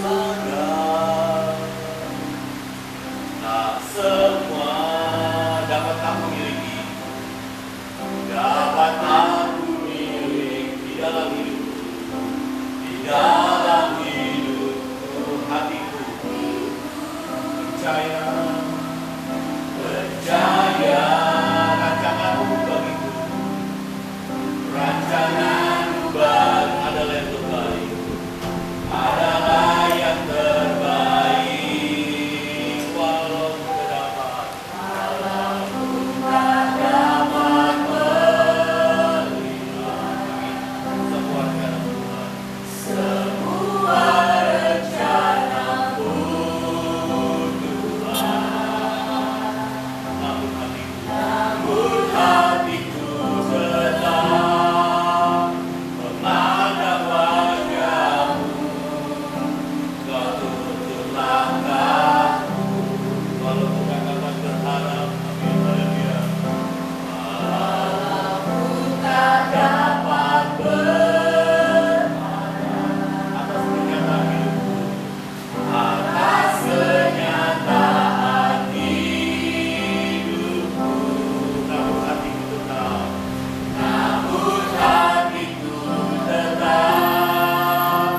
sadar tak semua dapat aku miliki, dapat aku miliki di dalam hidupku, di dalam hidupku, hatiku percaya rancanganmu bagiku, rancanganmu adalah yang terbaik, adalah yang terbaik. Walaupun tak dapat melihat semua rencana Tuhan, semua rencana-Mu Tuhan. Namun hatiku tetap memandang wajah-Mu. Kau tuntun langkahku, walaupun tak dapat berharap. Amin, haleluya. Walaupun tak dapat berharap atas kenyataan hidupku, atas kenyataan hidupku, namun hatiku tetap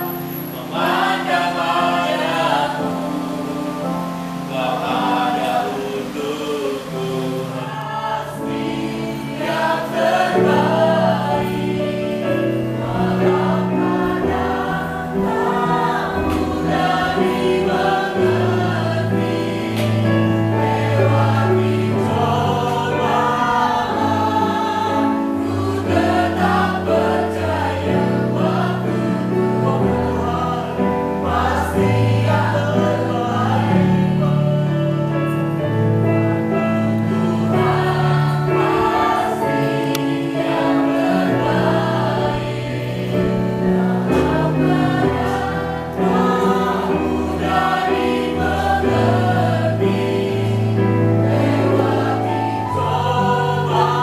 memandang wajah-Mu. Kau ada untukku, pasti yang terbaik. Kadang-kadang tak mudah dimengerti, lewati cobaan, ku tetap percaya waktu Tuhan pasti yang terbaik. Tuhan pasti yang terbaik. Kadang-kadang tak mudah dimengerti, lewati cobaan,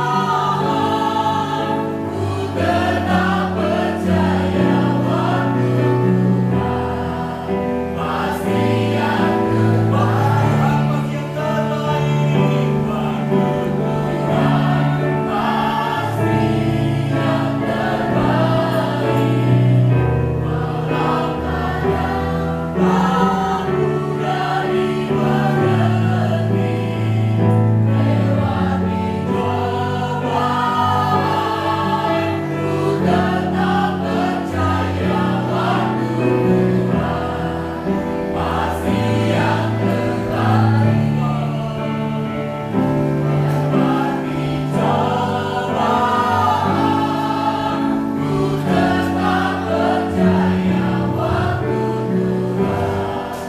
ku tetap percaya waktu Tuhan pasti yang terbaik. Pasti yang terbaik. Waktu Tuhan pasti yang terbaik. Kadang-kadang tak mudah dimengerti, lewati cobaan, ku tetap percaya waktu Tuhan pasti yang terbaik. Lewati cobaan, ku tetap percaya waktu Tuhan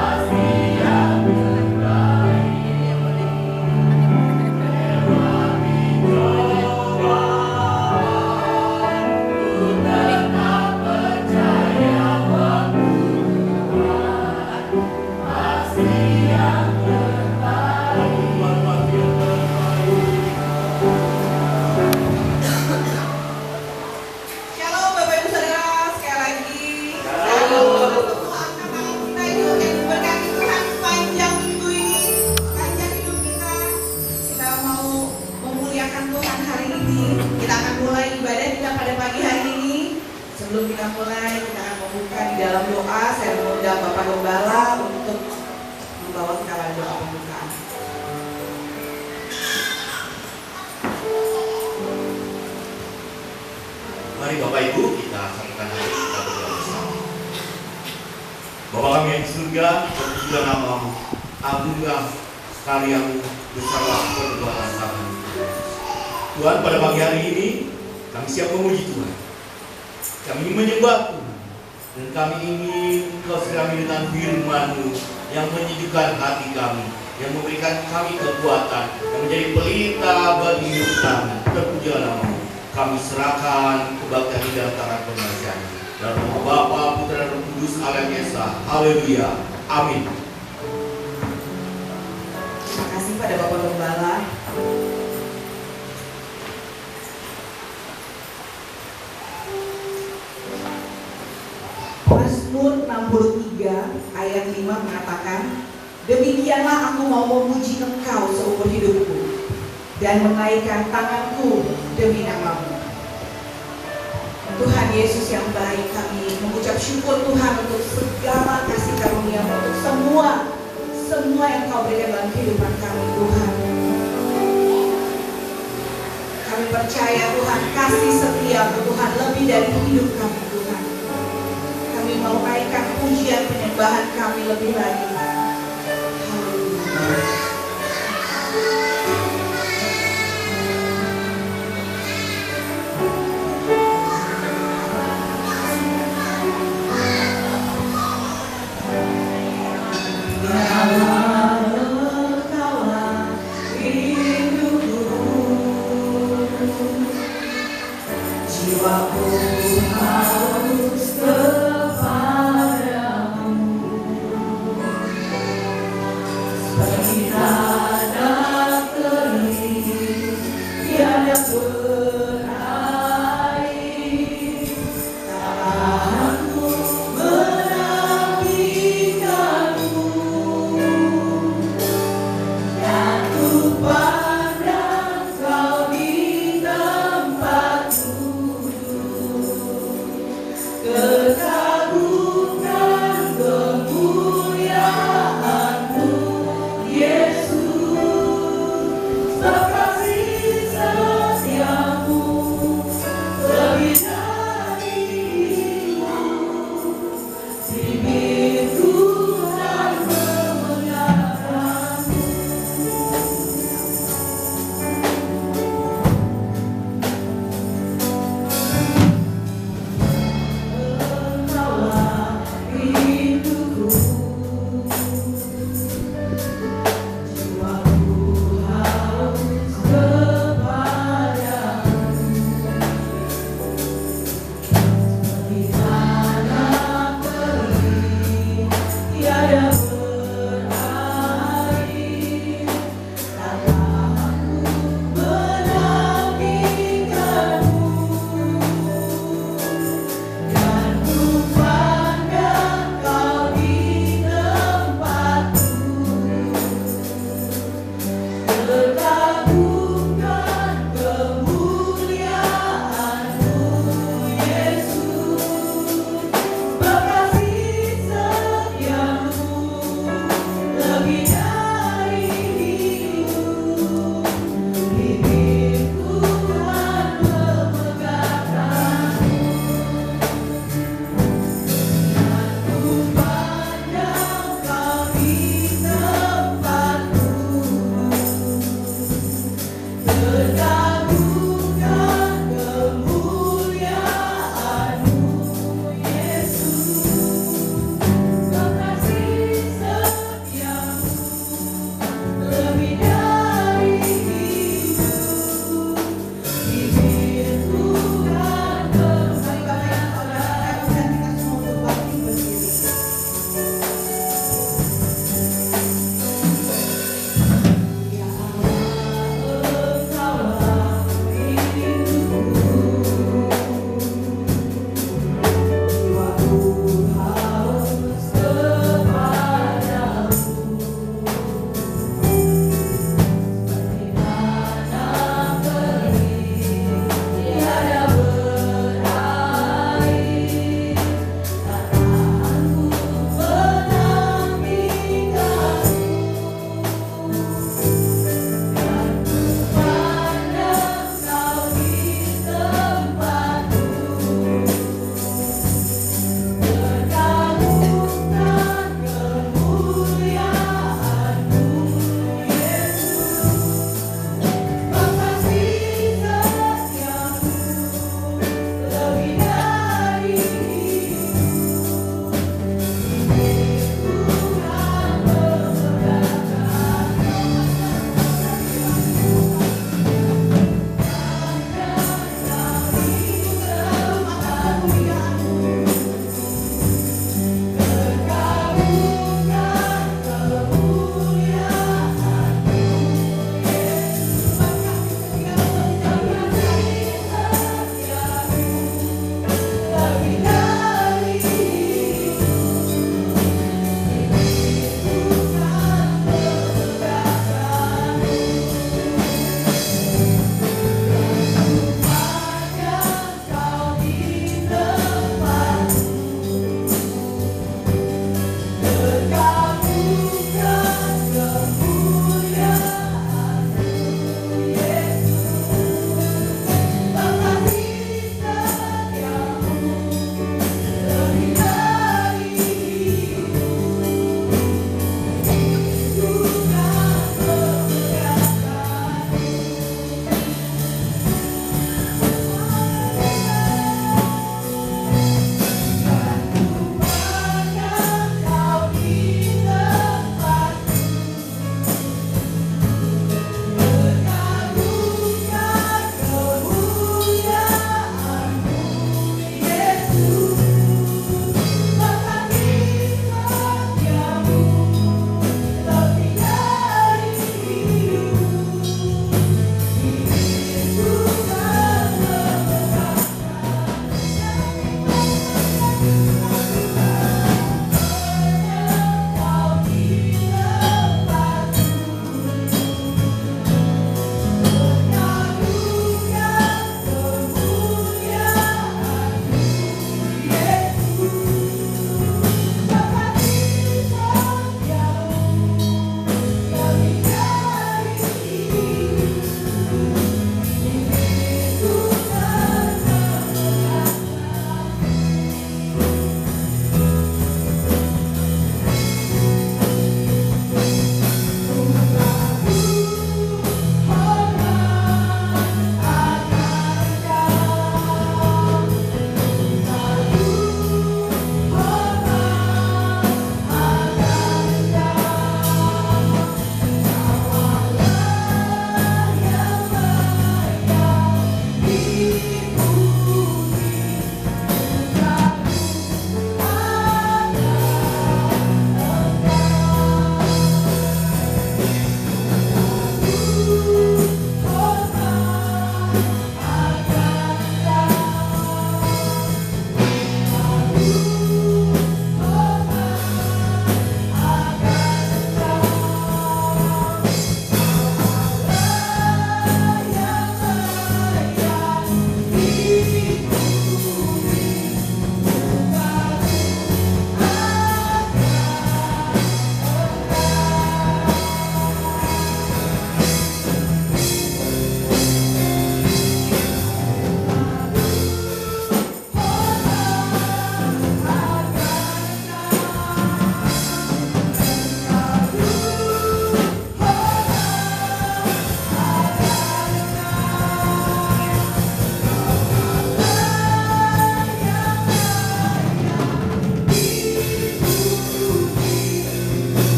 pasti yang terbaik. Lewati cobaan, ku tetap percaya waktu Tuhan pasti yang terbaik. Shalom Bapak Ibu Saudara, sekali lagi Shalom. Tuhan katakan kita yuk yang diberkati Tuhan sepanjang minggu ini, sepanjang hidup kita. Kita mau memuliakan Tuhan hari ini. Kita akan mulai ibadah kita pada pagi hari ini. Sebelum kita mulai, kita akan membuka di dalam doa. Saya mengundang Bapak Gembala untuk membawa kita dalam doa pembukaan. Mari Bapak Ibu kita sambutkan hari kita berdoa bersama. Bapa kami yang di surga, terpujilah nama-Mu, agunglah karya-Mu, besarlah perbuatan kami. Tuhan, pada pagi hari ini kami siap memuji Tuhan, kami ingin menyembah Tuhan, dan kami ingin Engkau sirami dengan firman-Mu yang menyejukkan hati kami, yang memberikan kami kekuatan, yang menjadi pelita bagi hidup kami. Terpujilah nama-Mu. Kami serahkan kebaktian di dalam tangan penasihat. Dalam nama Bapa, Putra, dan Roh Kudus, Allah yang Esa. Haleluya. Amin. Terima kasih pada Bapak Gembala. Mazmur 63 ayat 5 mengatakan, demikianlah aku mau memuji Engkau seumur hidupku dan menaikkan tanganku demi nama-Mu. Tuhan Yesus yang baik, kami mengucap syukur Tuhan untuk segala kasih karunia, untuk semua yang Kau berikan dalam kehidupan kami Tuhan. Kami percaya Tuhan, kasih setia Tuhan lebih dari hidup kami Tuhan. Kami mau naikkan pujian penyembahan kami lebih lagi.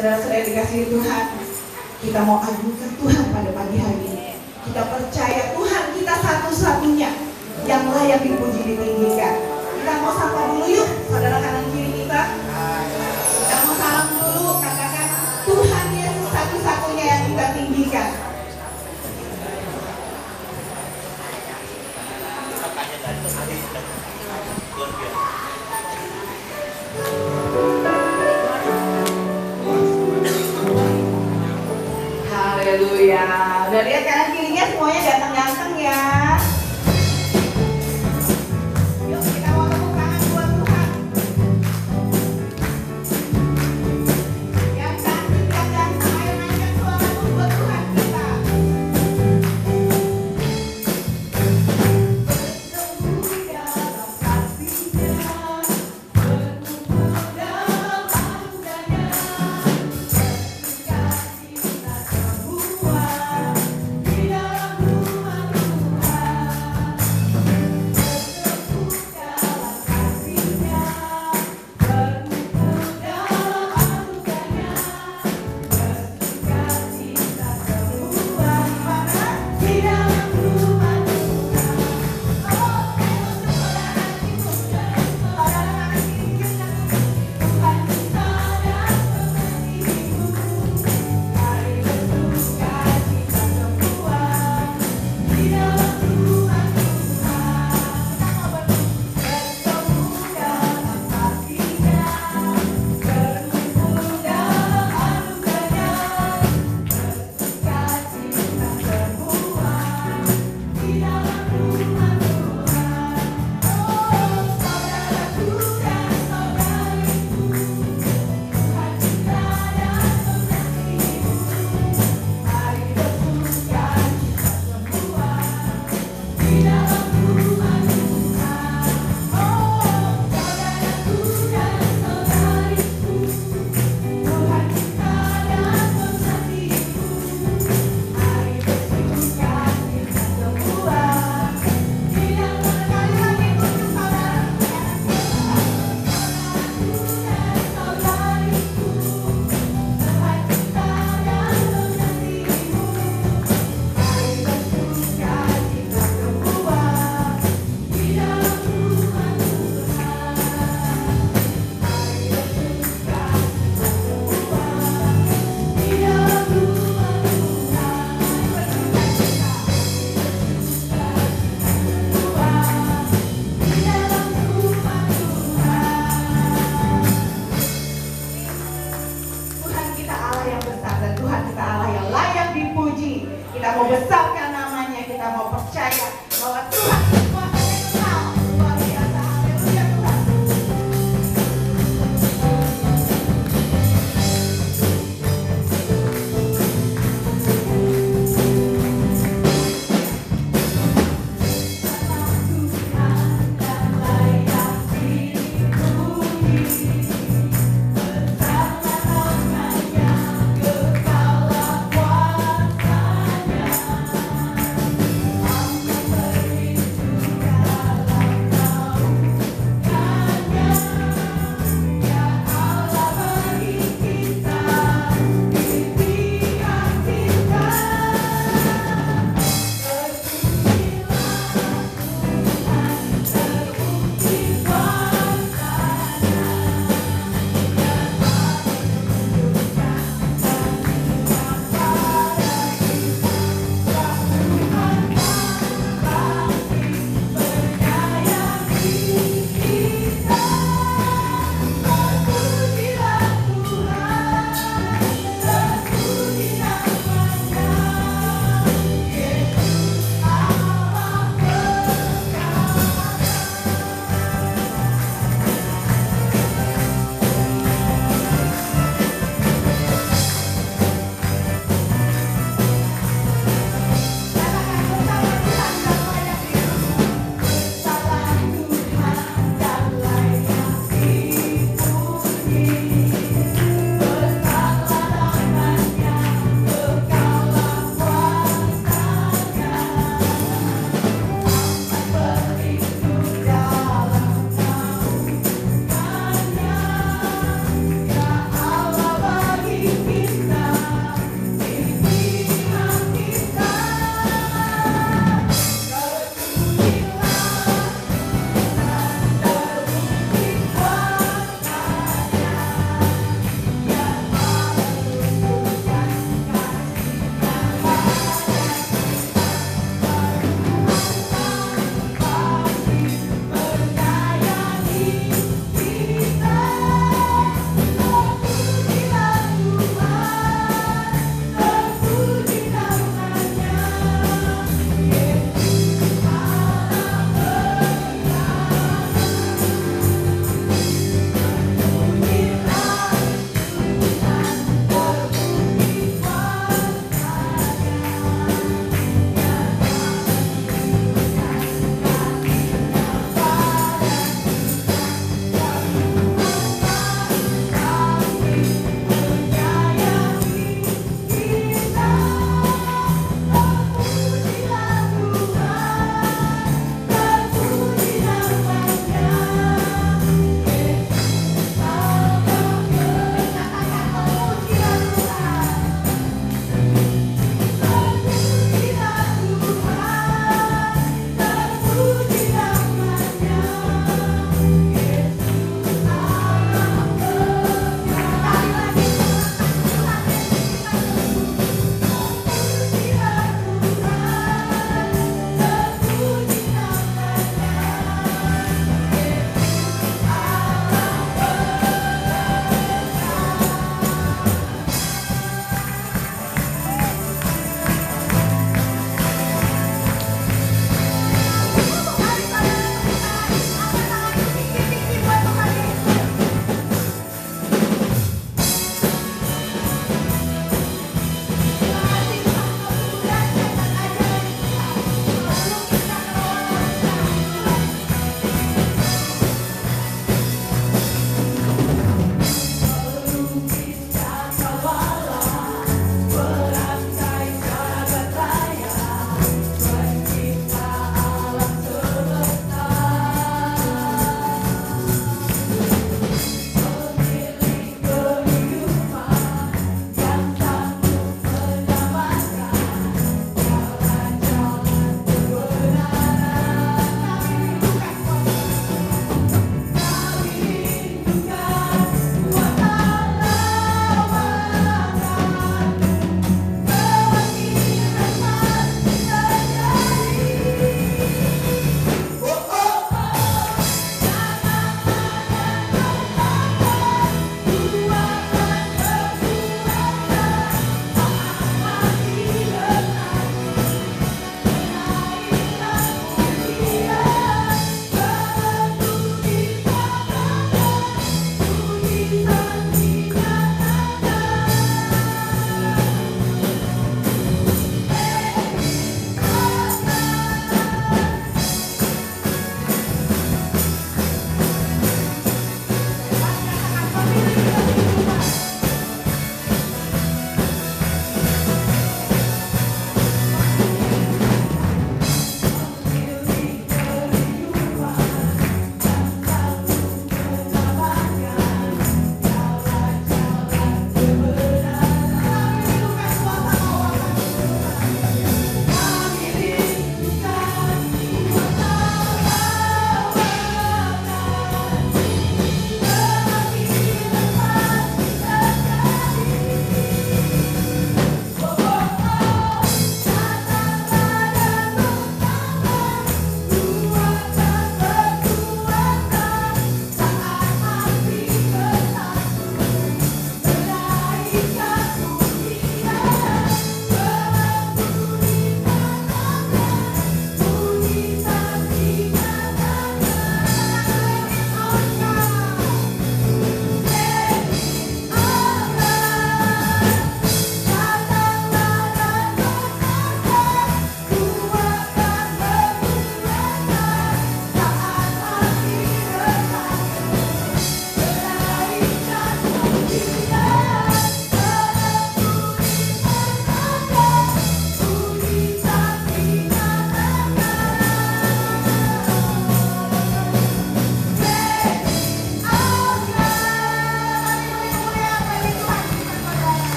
Saudara-saudara dikasihi Tuhan, kita mau agunkan Tuhan pada pagi hari ini. Kita percaya Tuhan kita satu-satunya yang layak dipuji ditinggikan. Kita mau sapa dulu yuk, saudara kanan kiri kita. Kita mau salam dulu, katakan Tuhan Yesus satu-satunya yang kita tinggikan. Haleluya. Udah lihat kanan kirinya semuanya ganteng-ganteng ya.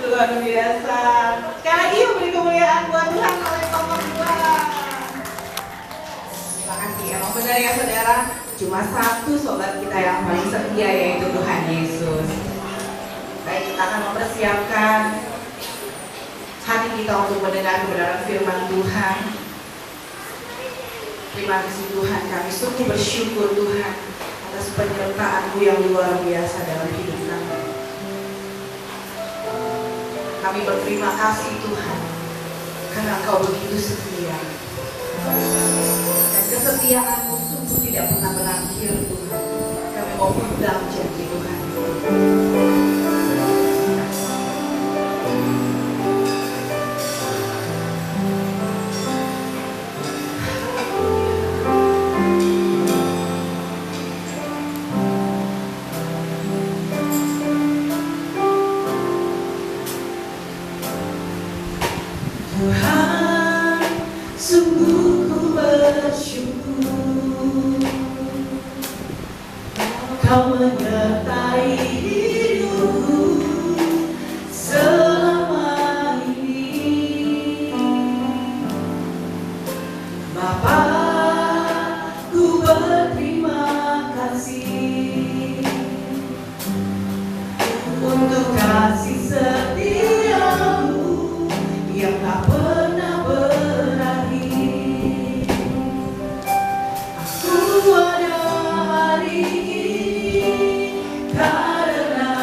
Luar biasa. Sekali lagi memberi kemuliaan buat Tuhan oleh Bapak Tuhan. Terima kasih. Emang benar ya saudara, cuma satu sobat kita yang paling setia, yaitu Tuhan Yesus. Baik, kita akan mempersiapkan hati kita untuk mendengar kebenaran firman Tuhan. Terima kasih Tuhan, kami sungguh bersyukur Tuhan atas penyertaan-Mu yang luar biasa dalam hidup kami. Kami berterima kasih Tuhan, karena Engkau begitu setia. Dan kesetiaan-Mu sungguh tidak pernah berakhir Tuhan. Kami mau pegang janji Tuhan. Tuhan, sungguh bersyukur Kau menyertai hidup selama ini. Bapa, ku berterima kasih untuk kasih setiamu yang tak pernah berakhir. Aku ada hari ini karena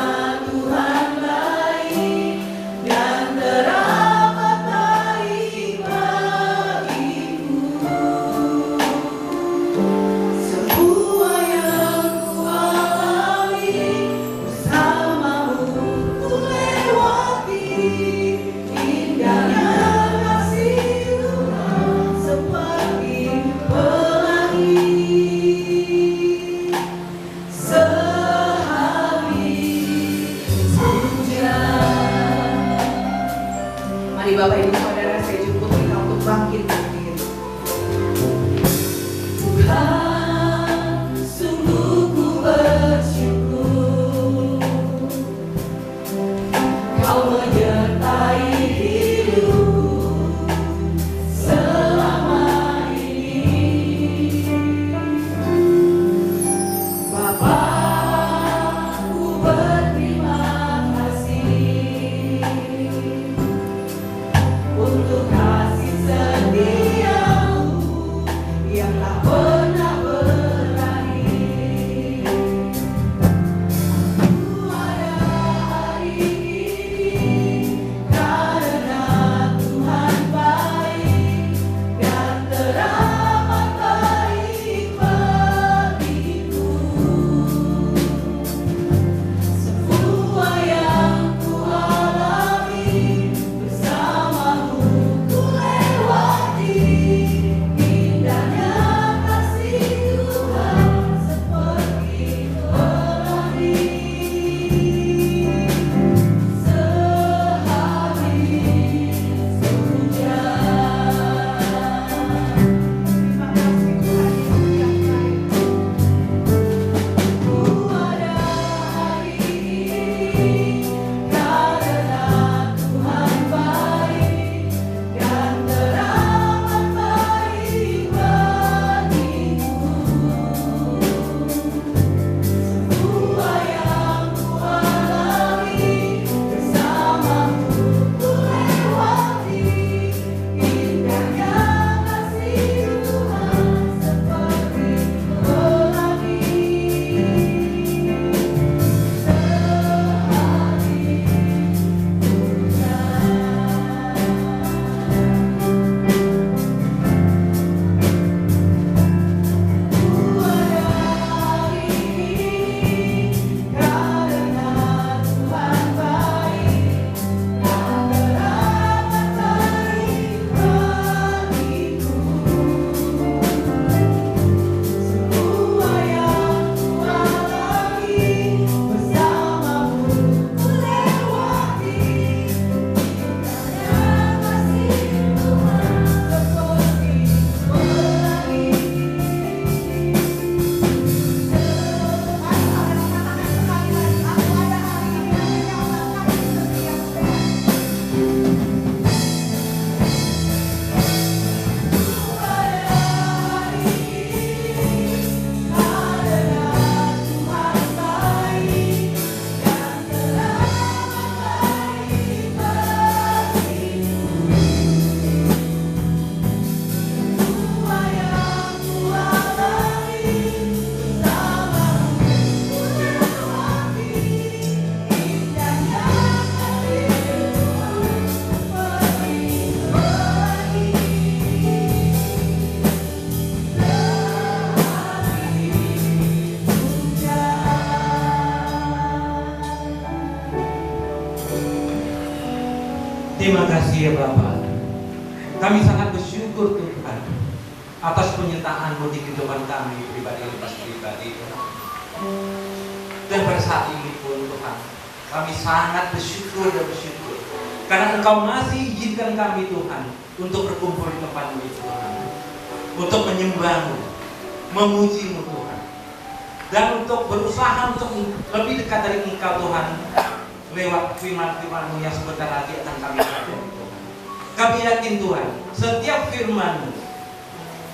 Tuhan baik dan teramat baik bagiku. Semua yang ku alami bersamamu ku lewati. Indahnya kasih Tuhan seperti pelangi sehabis hujan. Mari Bapak Ibu Saudara, saya jemput kita untuk bangkit berdiri. Tuhan, sungguh ku bersyukur Kau menyertai hidup selama ini. Bapa, ku berterima kasih untuk kasih setiamu yang tak pernah berakhir. Aku ada hari ini karena Tuhan baik dan teramat baik bagiku. Semua yang ku alami bersamamu ku lewati. Indahnya kasih Tuhan seperti pelangi sehabis hujan. Terima kasih Tuhan Yesus yang baik. Ku ada hari ini karena Tuhan baik dan teramat baik bagiku. Semua yang ku alami bersamamu ku lewati. Indahnya kasih Tuhan seperti pelangi Terima kasih ya Bapak. Kami sangat bersyukur Tuhan atas penyertaan-Mu di kehidupan kami pribadi lepas pribadi Tuhan. Dan pada saat ini pun Tuhan, kami sangat bersyukur dan bersyukur karena Engkau masih izinkan kami Tuhan untuk berkumpul di tempat-Mu Tuhan. untuk menyembah-Mu, memuji-Mu Tuhan, dan untuk berusaha untuk lebih dekat dari Engkau Tuhan lewat firman-firman-Mu yang sebentar lagi akan kami pelajari Tuhan. Kami yakin Tuhan, setiap firman-Mu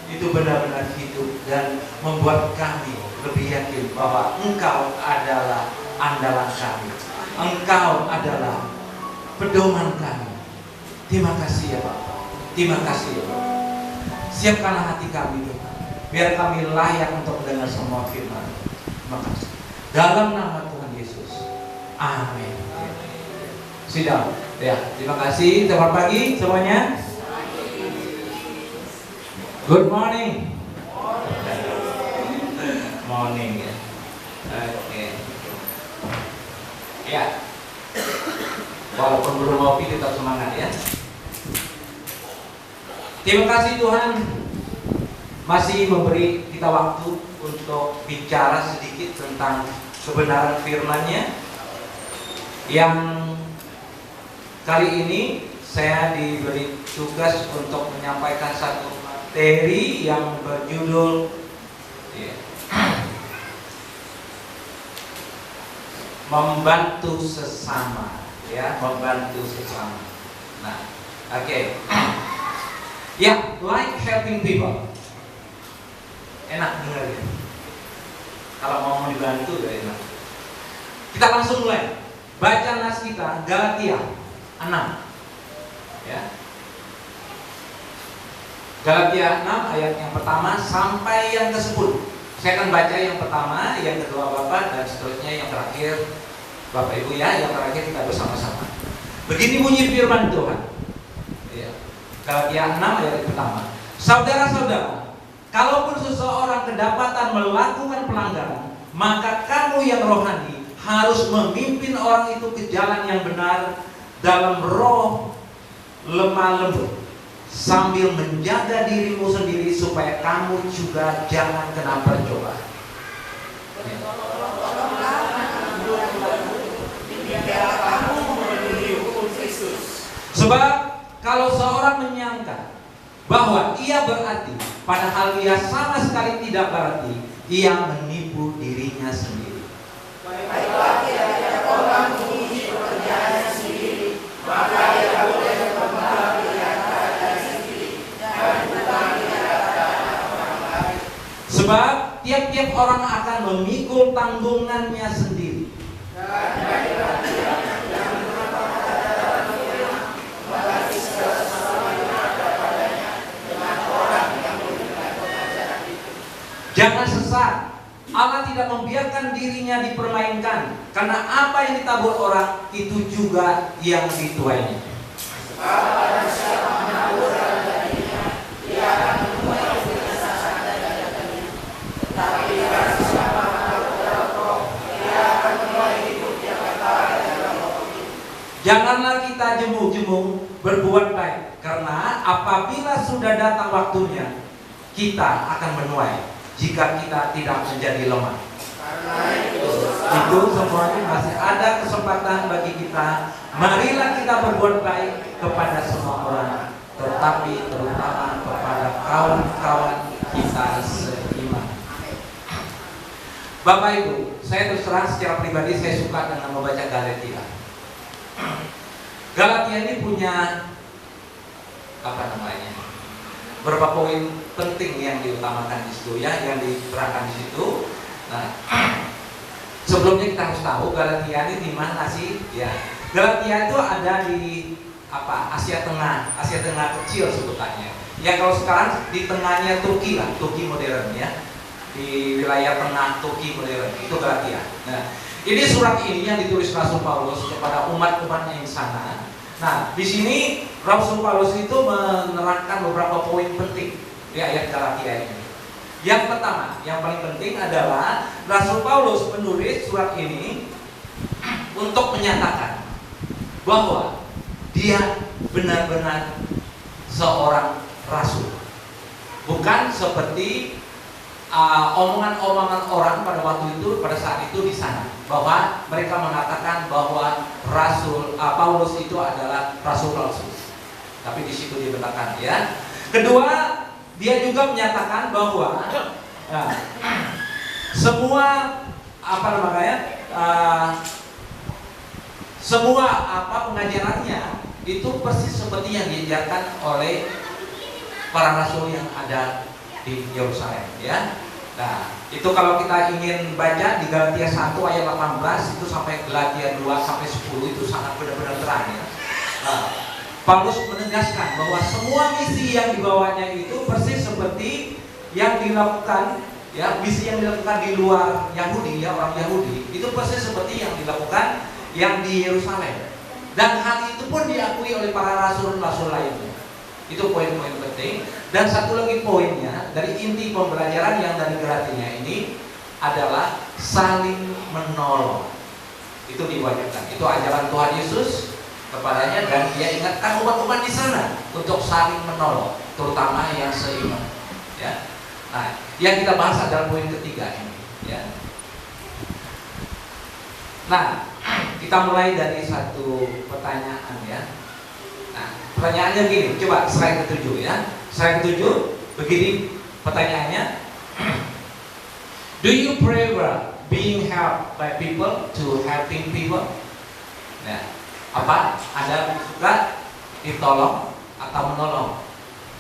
itu benar-benar hidup dan membuat kami lebih yakin bahwa Engkau adalah andalan kami, Engkau adalah pedoman kami. Terima kasih ya Bapak, terima kasih ya Bapak. Siapkanlah hati kami Tuhan, biar kami layak untuk mendengar semua firman. Terima kasih. Dalam nama Tuhan Yesus, amin. Sidang, ya. Terima kasih. Selamat pagi semuanya. Good morning. Morning ya. Oke. Ya. Walaupun belum ngopi tetap semangat ya. Terima kasih Tuhan masih memberi kita waktu untuk bicara sedikit tentang kebenaran firman-Nya. Yang kali ini saya diberi tugas untuk menyampaikan satu materi yang berjudul membantu sesama, ya, membantu sesama. Nah, oke. Ya, like helping people. Enak dengar ya. Kalau mau dibantu ya enak. Kita langsung mulai. Baca nas kita Galatia 6. Ya. Galatia 6 ayat yang pertama sampai yang ke-10. Saya akan baca yang pertama, yang kedua Bapak, dan seterusnya yang terakhir Bapak Ibu ya, yang terakhir kita bersama-sama. Begini bunyi firman Tuhan. Ya. Galatia 6 ayat yang pertama. Saudara-saudara, kalaupun seseorang kedapatan melakukan pelanggaran, maka kamu yang rohani harus memimpin orang itu ke jalan yang benar dalam roh lemah lembut, sambil menjaga dirimu sendiri supaya kamu juga jangan kena percobaan. Sebab kalau seorang menyangka bahwa ia berarti, padahal ia sama sekali tidak berarti, ia menipu dirinya sendiri. Baiklah, tidak orang menguji pekerjaannya sendiri, maka ia boleh berkembang di antara diri sendiri dan bukan di antara orang lain. Sebab tiap-tiap orang akan memikul tanggungannya sendiri. Dan baiklah dia yang berkata dalam firman, mengasihi sesama yang ada padanya dengan orang yang memberikan pengajaran itu. Jangan sesat. Allah tidak membiarkan dirinya dipermainkan, karena apa yang ditabur orang itu juga yang dituainya. Sebab barang siapa menabur dalam dagingnya, dia akan menuai kebinasan dari dagingnya. Tetapi barang siapa menabur dalam roh, dia akan menuai hidup yang kekal dalam roh itu. Janganlah kita jemu-jemu berbuat baik, karena apabila sudah datang waktunya, kita akan menuai. Jika kita tidak menjadi lemah. Karena itu semuanya masih ada kesempatan bagi kita. Marilah kita berbuat baik kepada semua orang, tetapi terutama kepada kawan-kawan kita seiman. Bapak Ibu, saya terus terang secara pribadi saya suka dengan membaca Galatia. Galatia ini punya beberapa poin penting yang diutamakan di situ ya, yang diterangkan di situ. Nah, sebelumnya kita harus tahu Galatia ini di mana sih? Ya, Galatia itu ada di Asia Tengah kecil sebutannya. Ya kalau sekarang di tengahnya Turki lah, Turki modern ya, di wilayah tengah Turki modern itu Galatia. Nah, ini surat ini yang ditulis Rasul Paulus kepada umat-umatnya di sana. Nah, di sini Rasul Paulus itu menerangkan beberapa poin penting di ayat Galatia ini. Yang pertama, yang paling penting adalah Rasul Paulus menulis surat ini untuk menyatakan bahwa dia benar-benar seorang rasul. Bukan seperti omongan-omongan orang pada waktu itu, pada saat itu di sana, bahwa mereka mengatakan bahwa Rasul Paulus itu adalah rasul palsu. Tapi di situ dibenarkan ya. Kedua, dia juga menyatakan bahwa semua semua pengajarannya itu persis seperti yang diajarkan oleh para rasul yang ada di Yerusalem, ya. Nah, itu kalau kita ingin baca di Galatia 1 ayat 18 itu sampai Galatia 2 sampai 10 itu sangat benar-benar terang, ya. Nah, Paulus menegaskan bahwa semua misi yang dibawanya itu persis seperti yang dilakukan, ya, misi yang dilakukan di luar Yahudi, ya, orang Yahudi, itu persis seperti yang dilakukan yang di Yerusalem. Dan hal itu pun diakui oleh para rasul-rasul lainnya. Itu poin-poin penting. Dan satu lagi poinnya dari inti pembelajaran yang dari Galatinya ini adalah saling menolong. Itu diwajibkan. Itu ajaran Tuhan Yesus kepadanya, dan dia ingatkan umat-umat di sana untuk saling menolong, terutama yang seiman. Ya. Nah, yang kita bahas adalah poin ketiga ini. Ya. Nah, kita mulai dari satu pertanyaan, ya. Nah, pertanyaannya gini, coba slide ke-7, ya. Slide ke-7 begini pertanyaannya. Do you prefer being helped by people to helping people? Nah, apa? Anda suka ditolong atau menolong?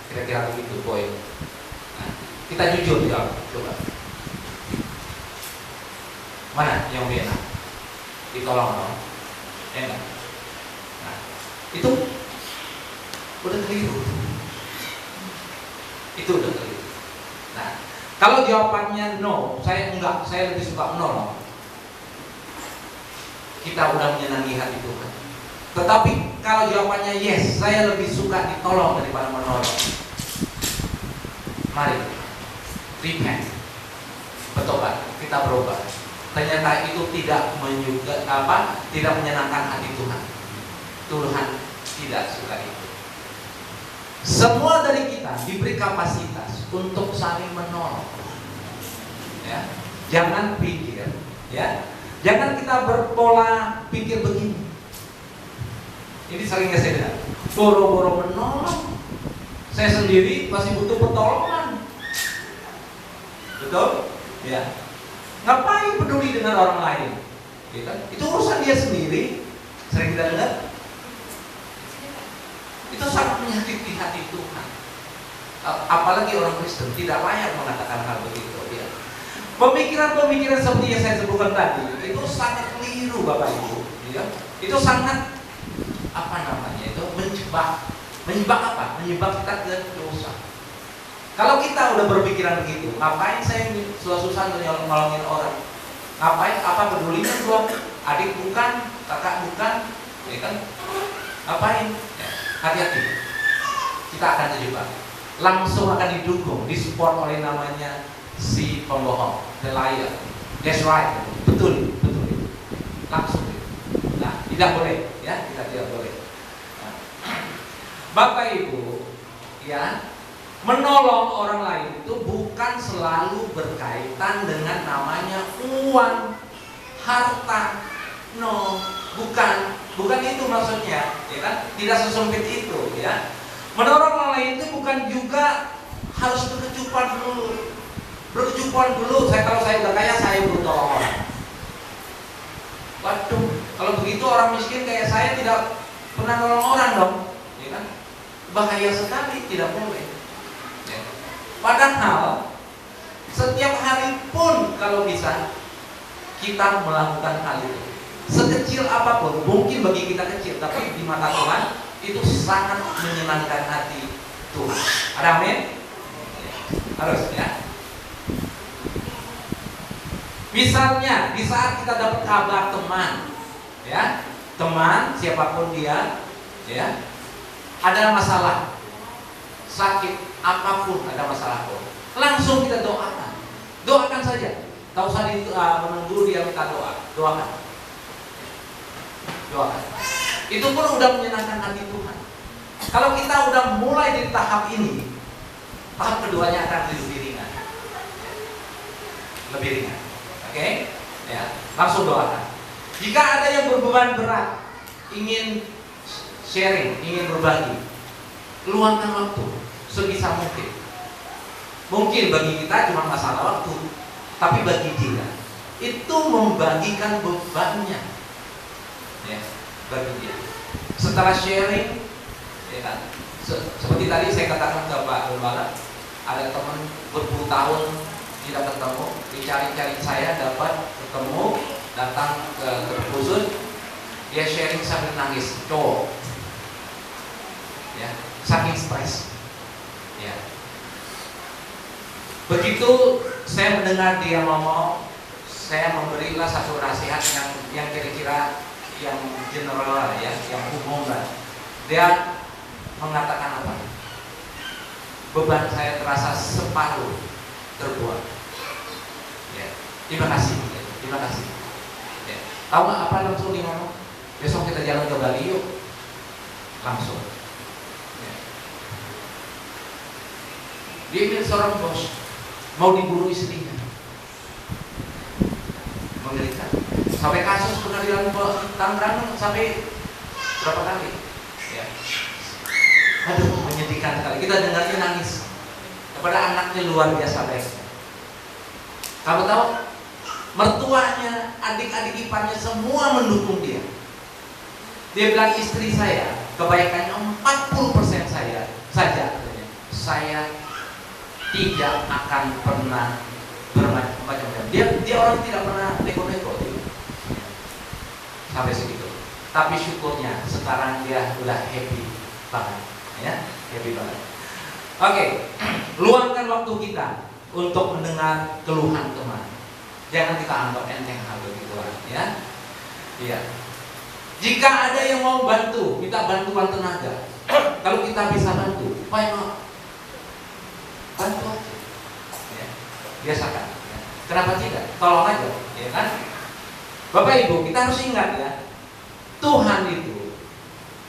Kira-kira begitu poin. Nah, kita jujur jawab, coba. Mana yang lebih enak? Ditolong dong, enak. Nah, itu udah keliru. Itu udah keliru. Nah, kalau jawabannya no, saya enggak, saya lebih suka menolong, kita udah menyenangi hati Tuhan. Tetapi kalau jawabannya yes, saya lebih suka ditolong daripada menolong, mari repent, bertobat, kita berubah. Ternyata itu tidak tidak menyenangkan hati Tuhan. Tuhan tidak suka itu. Semua dari kita diberi kapasitas untuk saling menolong. Ya, jangan pikir, ya, jangan kita berpola pikir begini. Ini sering saya dengar, boro-boro menolong, saya sendiri masih butuh pertolongan. Betul? Ya. Ngapain peduli dengan orang lain? Ya kan? Itu urusan dia sendiri. Sering kita dengar. Itu sangat menyakiti hati Tuhan. Apalagi orang Kristen tidak layak mengatakan hal begitu. Ya. Pemikiran-pemikiran seperti yang saya sebutkan tadi itu sangat keliru, Bapak Ibu. Ya. Itu sangat itu menjebak apa? Menjebak kita ke dosa. Kalau kita udah berpikiran begitu, ngapain saya susah-susah nolongin orang? Ngapain? Apa pedulinya gua? Adik bukan, kakak bukan, ya kan? Ngapain? Ya, hati-hati. Kita akan terjebak. Langsung akan didukung, disupport oleh namanya si pembohong, the liar. That's right, betul. Langsung. Nah, tidak boleh, ya, kita tidak boleh. Nah, Bapak Ibu, ya. Menolong orang lain itu bukan selalu berkaitan dengan namanya uang, harta. No, bukan itu maksudnya, ya kan? Tidak sesempit itu, ya. Menolong orang lain itu bukan juga harus berkecukupan dulu. Kalau saya udah kaya, saya butuh tolong orang. Waduh, kalau begitu orang miskin kayak saya tidak pernah nolong orang dong, ya kan? Bahaya sekali, tidak boleh. Padahal setiap hari pun kalau bisa kita melakukan hal itu, sekecil apapun, mungkin bagi kita kecil, tapi di mata Tuhan itu sangat menyenangkan hati Tuhan. Ada amin? Harus, ya. Misalnya di saat kita dapat kabar teman, ya, teman siapapun dia, ya, ada masalah, sakit, apapun ada masalah pun, langsung kita doakan saja. Tak usah menunggu dia minta doakan. Itu pun udah menyenangkan hati Tuhan. Kalau kita udah mulai di tahap ini, tahap keduanya akan lebih ringan. Oke? Ya, langsung doakan. Jika ada yang berbeban berat, ingin sharing, ingin berbagi, luangkan waktu sebisa mungkin. Mungkin bagi kita cuma masalah waktu, tapi bagi dia itu membagikan bebannya, ya, bagi dia. Setelah sharing, ya kan, seperti tadi saya katakan ke Pak Lembaga, ada teman berpuluh tahun tidak ketemu, dicari-cari saya, dapat ketemu, datang ke khusus, dia sharing sambil nangis, cowok, ya, saking stres, ya. Begitu saya mendengar dia ngomong, saya memberilah satu nasihat yang kira-kira yang general, ya, yang umum lah. Dia mengatakan apa? Beban saya terasa separuh terbuat. Ya, terima kasih, ya, terima kasih. Ya. Tahu nggak apa langsung dia ngomong? Besok kita jalan ke Bali yuk, langsung. Ya. Dia ini seorang bos, mau dibunuh istrinya, mengerikan. Sampai kasus pengadilan Tangerang sampai berapa kali? Ya. Aduh, menyedihkan sekali. Kita dengarnya nangis. Kepada anaknya luar biasa baiknya. Kamu tahu, mertuanya, adik-adik iparnya semua mendukung dia. Dia bilang, istri saya kebaikannya 40% saya saja. Saya tidak akan pernah bermacam-macam. Dia orang tidak pernah nego-nego. Sampai segitu. Tapi syukurnya sekarang dia udah happy banget, ya, happy banget. Oke, luangkan waktu kita untuk mendengar keluhan teman. Jangan kita anggap enteng hal begituan, ya. Iya. Jika ada yang mau bantu, minta bantuan tenaga. Kalau kita bisa bantu, why not? Bantu aja. Ya. Biasakan. Ya. Kenapa tidak? Tolong aja, ya kan? Bapak Ibu, kita harus ingat ya, Tuhan itu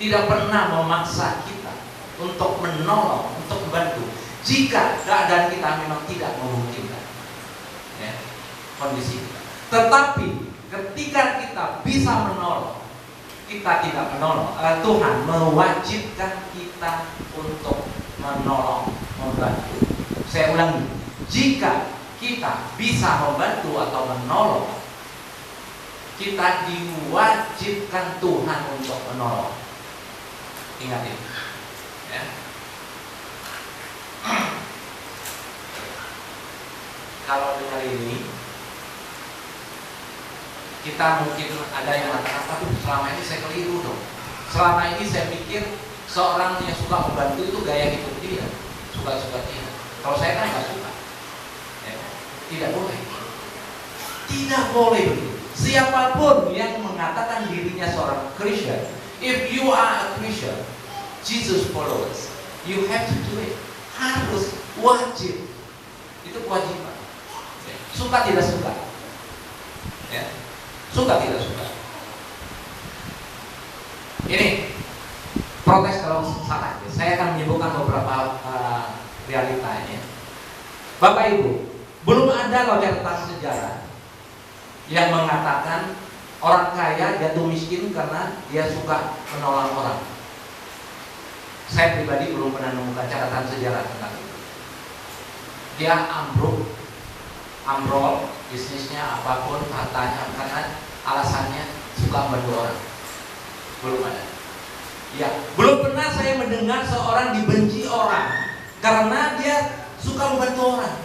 tidak pernah memaksa kita untuk menolong, untuk membantu jika keadaan kita memang tidak memungkinkan, ya, kondisi kita. Tetapi ketika kita bisa menolong, kita tidak menolong, Tuhan mewajibkan kita untuk menolong, membantu. Saya ulangi, jika kita bisa membantu atau menolong, kita diwajibkan Tuhan untuk menolong. Ingat ini, ya. Kalau dengar ini, kita mungkin ada yang mengatakan, aduh, selama ini saya keliru dong. Selama ini saya pikir seorang yang suka membantu itu gaya hidup dia, suka-suka dia. Kalau saya kan nggak suka, ya. Tidak boleh, tidak boleh begitu. Siapapun yang mengatakan dirinya seorang Christian, if you are a Christian, Jesus followers, you have to do it. Harus, wajib. Itu kewajiban. Ya. Suka tidak suka, ya. Suka tidak suka. Ini protes kalau salah. Saya akan menyebutkan beberapa realitanya. Bapak Ibu, belum ada loh catatan sejarah yang mengatakan orang kaya jatuh miskin karena dia suka menolong orang. Saya pribadi belum pernah menemukan catatan sejarah tentang itu. Dia ambrol bisnisnya, apapun hartanya, karena alasannya suka membantu orang. Belum ada. Ya, belum pernah saya mendengar seorang dibenci orang karena dia suka membantu orang.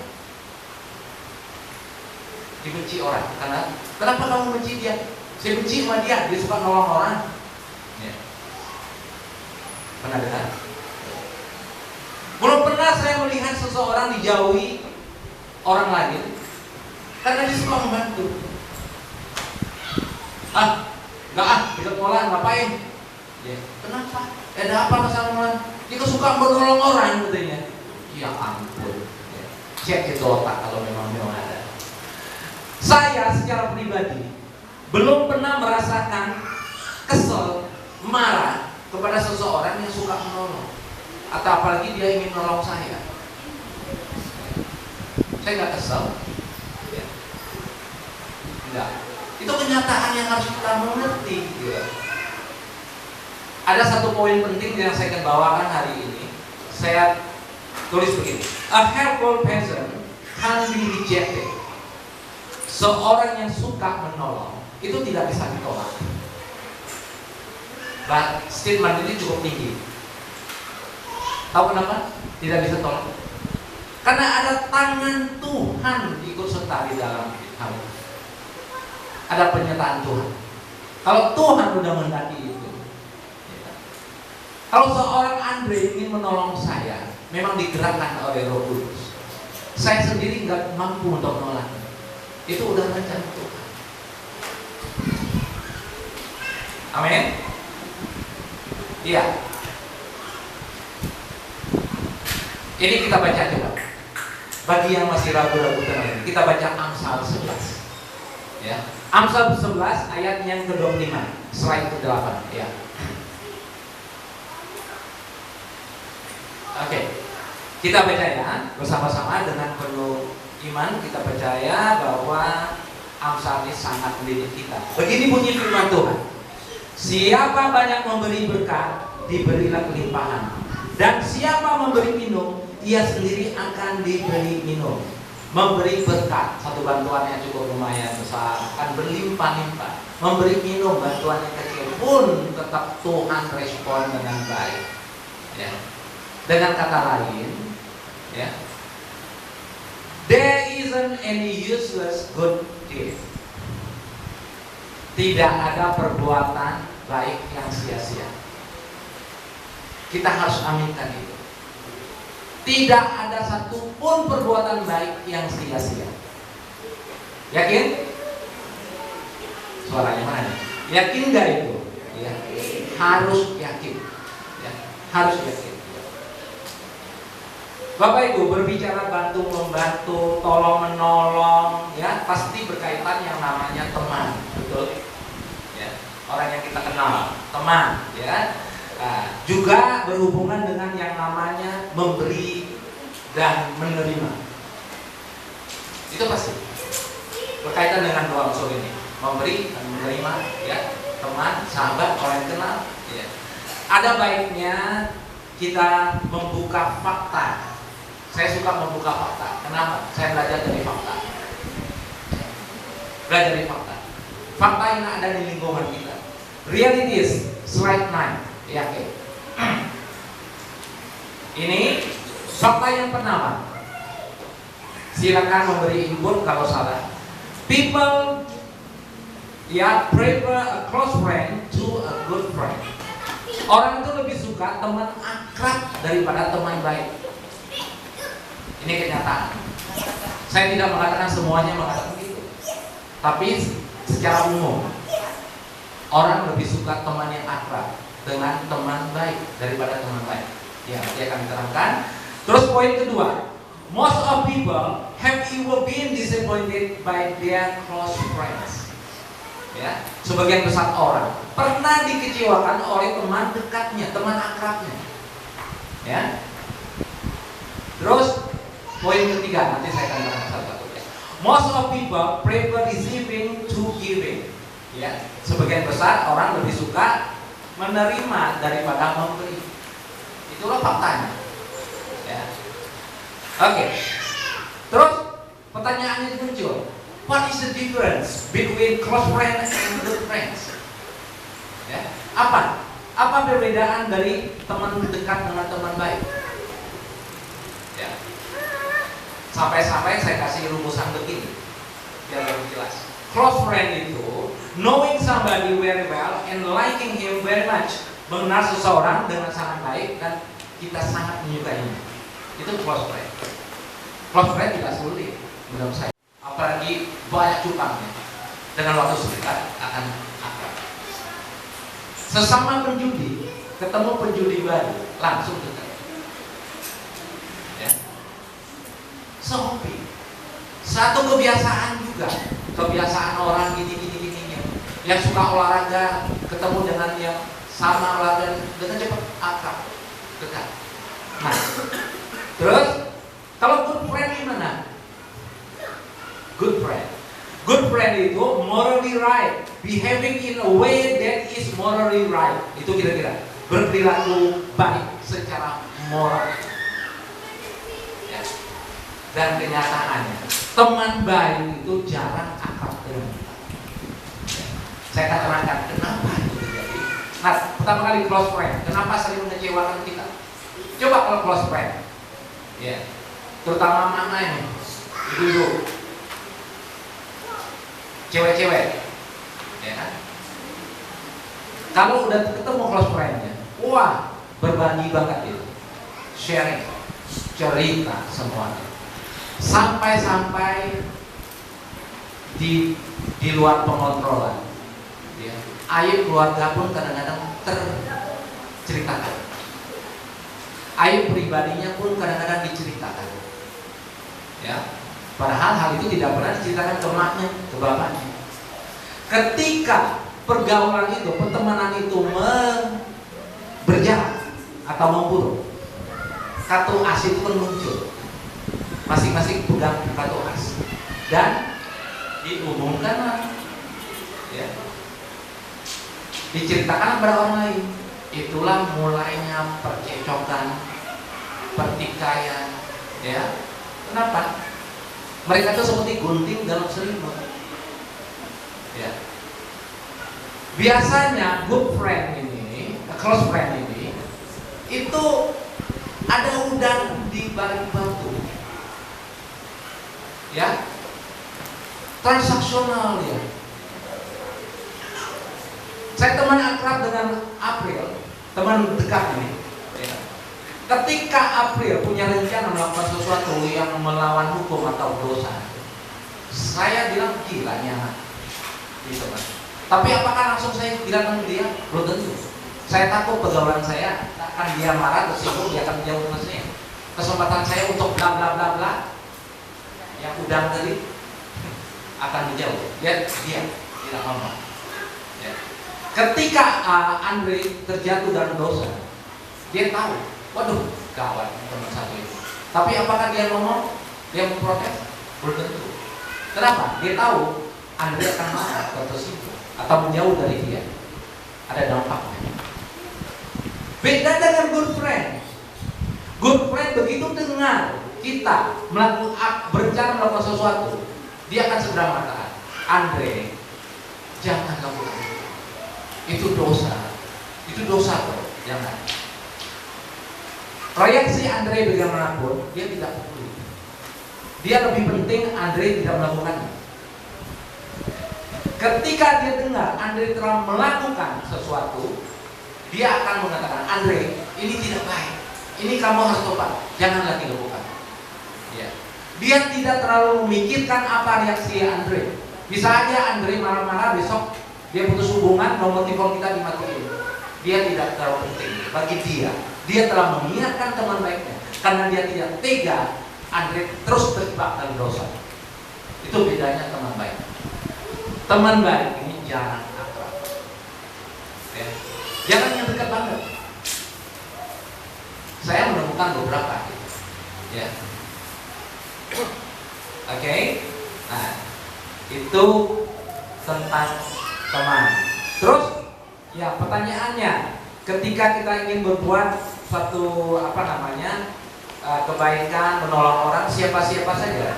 Dibenci orang karena kenapa kamu benci dia? Saya benci sama dia suka nolong orang. Ya. Pernah dengar? Belum pernah saya melihat seseorang dijauhi orang lain karena dia suka membantu. Besok sekolah ngapain? Ya, kenapa? Ada apa masalah? Dia suka menolong orang katanya. Ya ampun. Ya. Cek itu otak kalau memang ada. Saya secara pribadi belum pernah merasakan kesel, marah kepada seseorang yang suka menolong, atau apalagi dia ingin menolong saya. Saya nggak kesel, ya. Enggak. Itu kenyataan yang harus kita mengerti. Ya. Ada satu poin penting yang saya akan bawakan hari ini. Saya Tulis begini, a helpful person can be rejected. Seorang yang suka menolong itu tidak bisa ditolak. Nah, statement ini cukup tinggi. Tahu kenapa? Tidak bisa tolak. Karena ada tangan Tuhan ikut serta di dalam hal itu. Ada penyertaan Tuhan. Kalau Tuhan sudah menghendaki itu, ya. Kalau seorang Andre ingin menolong saya, memang digerakkan oleh Roh Kudus. Saya sendiri nggak mampu untuk menolak. Itu udah rencana Tuhan. Amin. Iya. Ini kita baca coba. Bagi yang masih ragu-ragu tentang ini, kita baca Amsal 11. Ya. Amsal 11 ayat yang ke-25, slide ke-8, ya. Oke. Kita baca ya bersama-sama dengan penuh iman. Kita percaya bahwa Amsal ini sangat mendidik kita. Begini bunyi firman Tuhan. Siapa banyak memberi berkat, diberilah kelimpahan. Dan siapa memberi minum, ia sendiri akan diberi minum. Memberi berkat, satu bantuan yang cukup lumayan besar, akan berlimpah-limpah. Memberi minum, bantuan yang kecil pun tetap Tuhan respon dengan baik. Ya. Dengan kata lain, ya, there isn't any useless good deed. Tidak ada perbuatan baik yang sia-sia. Kita harus aminkan itu. Tidak ada satupun perbuatan baik yang sia-sia. Yakin? Suaranya mana? Yakin nggak itu? Ya. Harus yakin. Ya. Harus yakin. Bapak Ibu berbicara bantu membantu, tolong menolong, ya pasti berkaitan yang namanya teman, betul? Ya, orang yang kita kenal, teman, ya. Nah, juga berhubungan dengan yang namanya memberi dan menerima. Itu pasti berkaitan dengan dua unsur ini, memberi dan menerima, ya. Teman, sahabat, orang yang kenal, ya. Ada baiknya kita membuka fakta. Saya suka membuka fakta. Kenapa? Saya belajar dari fakta. Belajar dari fakta. Fakta yang ada di lingkungan kita. Realities, slide 9. Ya, oke. Ini fakta yang pertama. Silakan memberi input kalau salah. People prefer a close friend to a good friend. Orang itu lebih suka teman akrab daripada teman baik. Ini kenyataan. Saya tidak mengatakan semuanya mengatakan begitu, tapi secara umum orang lebih suka teman yang akrab dengan teman baik daripada teman baik. Ya, nanti akan diterangkan. Terus poin kedua, most of people have ever been disappointed by their close friends. Ya, sebagian besar orang pernah dikecewakan oleh teman dekatnya, teman akrabnya. Ya. Terus poin ketiga, nanti saya akan terangkan satu-satu. Ya. Most of people prefer receiving to giving. Ya, sebagian besar orang lebih suka menerima daripada memberi. Itulah faktanya. Ya. Oke. Terus pertanyaannya muncul. What is the difference between close friends and good friends? Ya. Apa perbedaan dari teman dekat dengan teman baik? Ya. Sampai-sampai saya kasih rumusan begini biar lebih jelas. Close friend itu knowing somebody very well and liking him very much. Mengenal seseorang dengan sangat baik dan kita sangat menyukainya. Itu close friend. Close friend tidak sulit menurut saya. Apalagi banyak cupangnya. Dengan waktu sedekat akan akrab. Sesama penjudi, ketemu penjudi baru, langsung dekat. Ya. Sehobi. Satu kebiasaan juga. Kebiasaan orang gini. Yang suka olahraga, ketemu dengan yang sama olahraga, dengan cepat akrab, dekat. Nah, terus kalau good friend gimana? Good friend itu morally right, behaving in a way that is morally right. Itu kira-kira berperilaku baik secara moral. dan kenyataannya teman baik itu jarang akrab dengan kita. Saya akan terangkan kenapa itu terjadi. Nah, pertama kali close friend, kenapa sering mengecewakan kita? Coba kalau close friend, ya, terutama mama ini, ibu-ibu, cewek-cewek, ya kan? Kalau udah ketemu close friend-nya, wah, berbagi banget itu, sharing, cerita semuanya, sampai di luar pengontrolan, ya. Aib keluarga pun kadang-kadang terceritakan, aib pribadinya pun kadang-kadang diceritakan, ya. Padahal hal itu tidak pernah diceritakan ke emaknya, ke bapaknya. Ketika pergaulan itu, pertemanan itu berjalan atau memburuk, kartu as itu pun muncul, masing-masing pegang kartu as dan diumumkan, ya, diceritakan kepada orang lain. Itulah mulainya percecokan, pertikaian, ya. Kenapa? Mereka itu seperti gunting dalam selimut, ya. Biasanya good friend ini, close friend ini, itu ada udang di balik batu, ya, transaksional ya. Saya teman akrab dengan April, teman dekat ini, ya. Ketika April punya rencana melakukan sesuatu yang melawan hukum atau dosa, saya bilang gilanya, gitu kan. Tapi apakah langsung saya bilang sama dia? Belum tentu. Saya takut pergaulan saya akan dia marah, tersinggung, dia akan menjauh dengan saya. Kesempatan saya untuk bla bla bla bla, yang udang tadi akan menjauh. Dia tidak ngomong. Ya. Ketika Andre terjatuh dalam dosa, dia tahu, waduh, gawat teman satu ini. Tapi apakah dia ngomong? Dia memprotes? Belum tentu. Kenapa? Dia tahu Andre akan marah atau tersinggung atau menjauh dari dia. Ada dampaknya. Beda dengan good friend. Good friend begitu dengar kita berencana melakukan sesuatu, dia akan segera mengatakan, Andre, jangan lakukan itu dosa bro, jangan. Reaksi Andre bagaimanapun dia tidak peduli. Dia lebih penting Andre tidak melakukannya. Ketika dia dengar Andre telah melakukan sesuatu, dia akan mengatakan, Andre, ini tidak baik, ini kamu harus tobat, jangan lagi lakukan. Ya. Dia tidak terlalu memikirkan apa reaksi Andre. Bisa aja Andre marah-marah, besok dia putus hubungan, nomor telepon kita dimatiin. Dia tidak terlalu penting bagi dia. Dia telah mengingatkan teman baiknya, karena dia tidak tega Andre terus terjebak dalam dosa. Itu bedanya teman baik. Teman baik ini jarang akrab, ya. Jangan yang dekat banget. Saya menemukan beberapa, ya. Oke. Nah, itu tentang teman. Terus, ya, pertanyaannya, ketika kita ingin berbuat satu kebaikan, menolong orang, siapa-siapa saja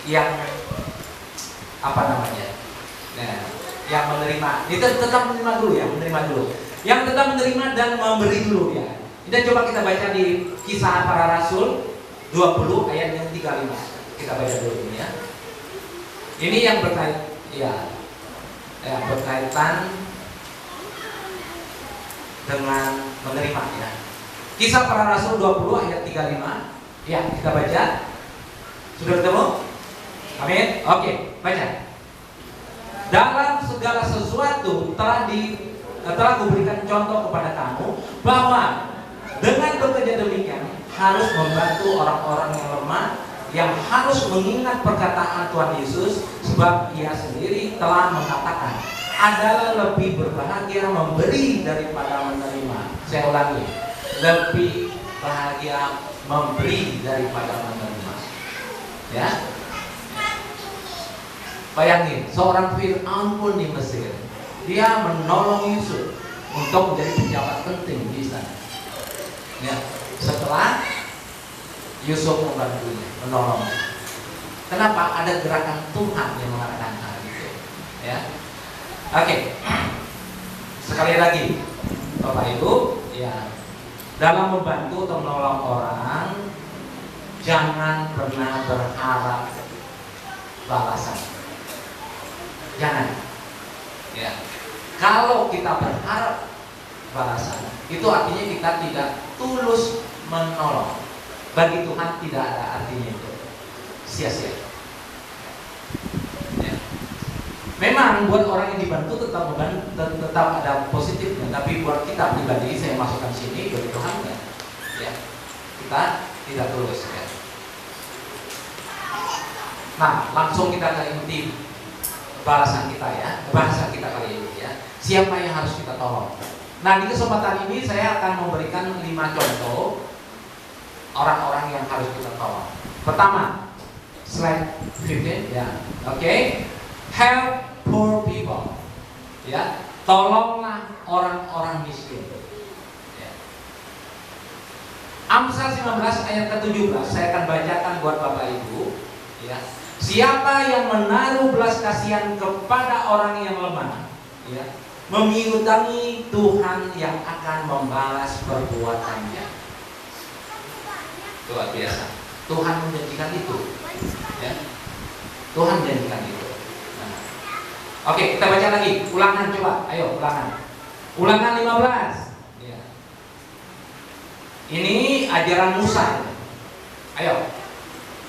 yang yang menerima, itu tetap menerima dulu ya, yang tetap menerima dan memberi dulu ya. Kita coba kita baca di Kisah Para Rasul 20 ayat yang 35. Kita baca dulu ini ya. Ini yang berkaitan dengan menerima ya. Kisah Para Rasul 20 ayat 35. Ya, kita baca. Sudah ketemu? Amin. Oke, baca. Dalam segala sesuatu telah kuberikan contoh kepada kamu bahwa dengan bekerja demikian harus membantu orang-orang yang lemah, yang harus mengingat perkataan Tuhan Yesus, sebab Ia sendiri telah mengatakan, adalah lebih berbahagia memberi daripada menerima. Saya ulangi, lebih bahagia memberi daripada menerima. Ya. Bayangin, seorang Fir'aun pun di Mesir, dia menolong Yusuf untuk menjadi pejabat penting di sana. Ya, setelah Yusuf membantunya, menolongnya. Kenapa? Ada gerakan Tuhan yang mengatakan hal itu. Ya, oke. Sekali lagi, Bapak Ibu, ya, dalam membantu atau menolong orang, jangan pernah berharap balasan. Jangan. Ya. Kalau kita berharap balasan, itu artinya kita tidak tulus menolong. Bagi Tuhan tidak ada artinya itu. Sia-sia. Ya. Memang buat orang yang dibantu tetap ada positifnya, tapi buat kita pribadi, saya masukkan sini bagi Tuhan enggak. Ya. Kita tidak tulus ya. Nah, langsung kita ke inti balasan kita ya, bahasa kita kali ini ya. Siapa yang harus kita tolong? Nah, di kesempatan ini saya akan memberikan 5 contoh orang-orang yang harus kita tolong. Pertama, slide 15 ya. Oke. Help poor people. Ya. Tolonglah orang-orang miskin. Ya. Amsal 19 ayat ke-17 saya akan bacakan buat Bapak Ibu ya. Siapa yang menaruh belas kasihan kepada orang yang lemah, ya, menghutangi Tuhan yang akan membalas perbuatannya. Luar biasa. Tuhan menjanjikan itu, ya. Tuhan menjanjikan itu. Nah. Oke, kita baca lagi. Ulangan coba. Ayo, ulangan. Ulangan 15. Ya. Ini ajaran Musa. Ayo.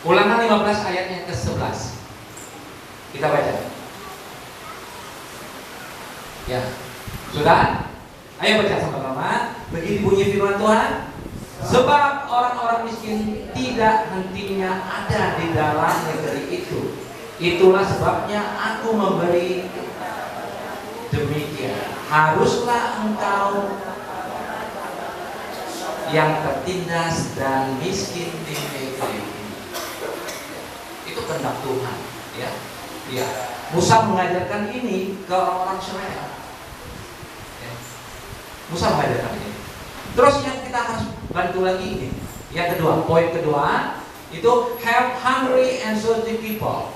Ulangan 15 ayatnya ke-11. Kita baca. Ya. Sudah? Ayo baca sama-sama. Begini bunyi firman Tuhan. Sebab orang-orang miskin tidak hentinya ada di dalam negeri itu. Itulah sebabnya aku memberi demikian. Haruslah engkau yang tertindas dan miskin di negeri ini. Itu kehendak Tuhan, ya. Ya. Musa mengajarkan ini ke orang-orang Israel. Ya. Musa mengajarkan ini. Terus yang kita harus bantu lagi ini. Yang kedua, poin kedua itu help hungry and thirsty people.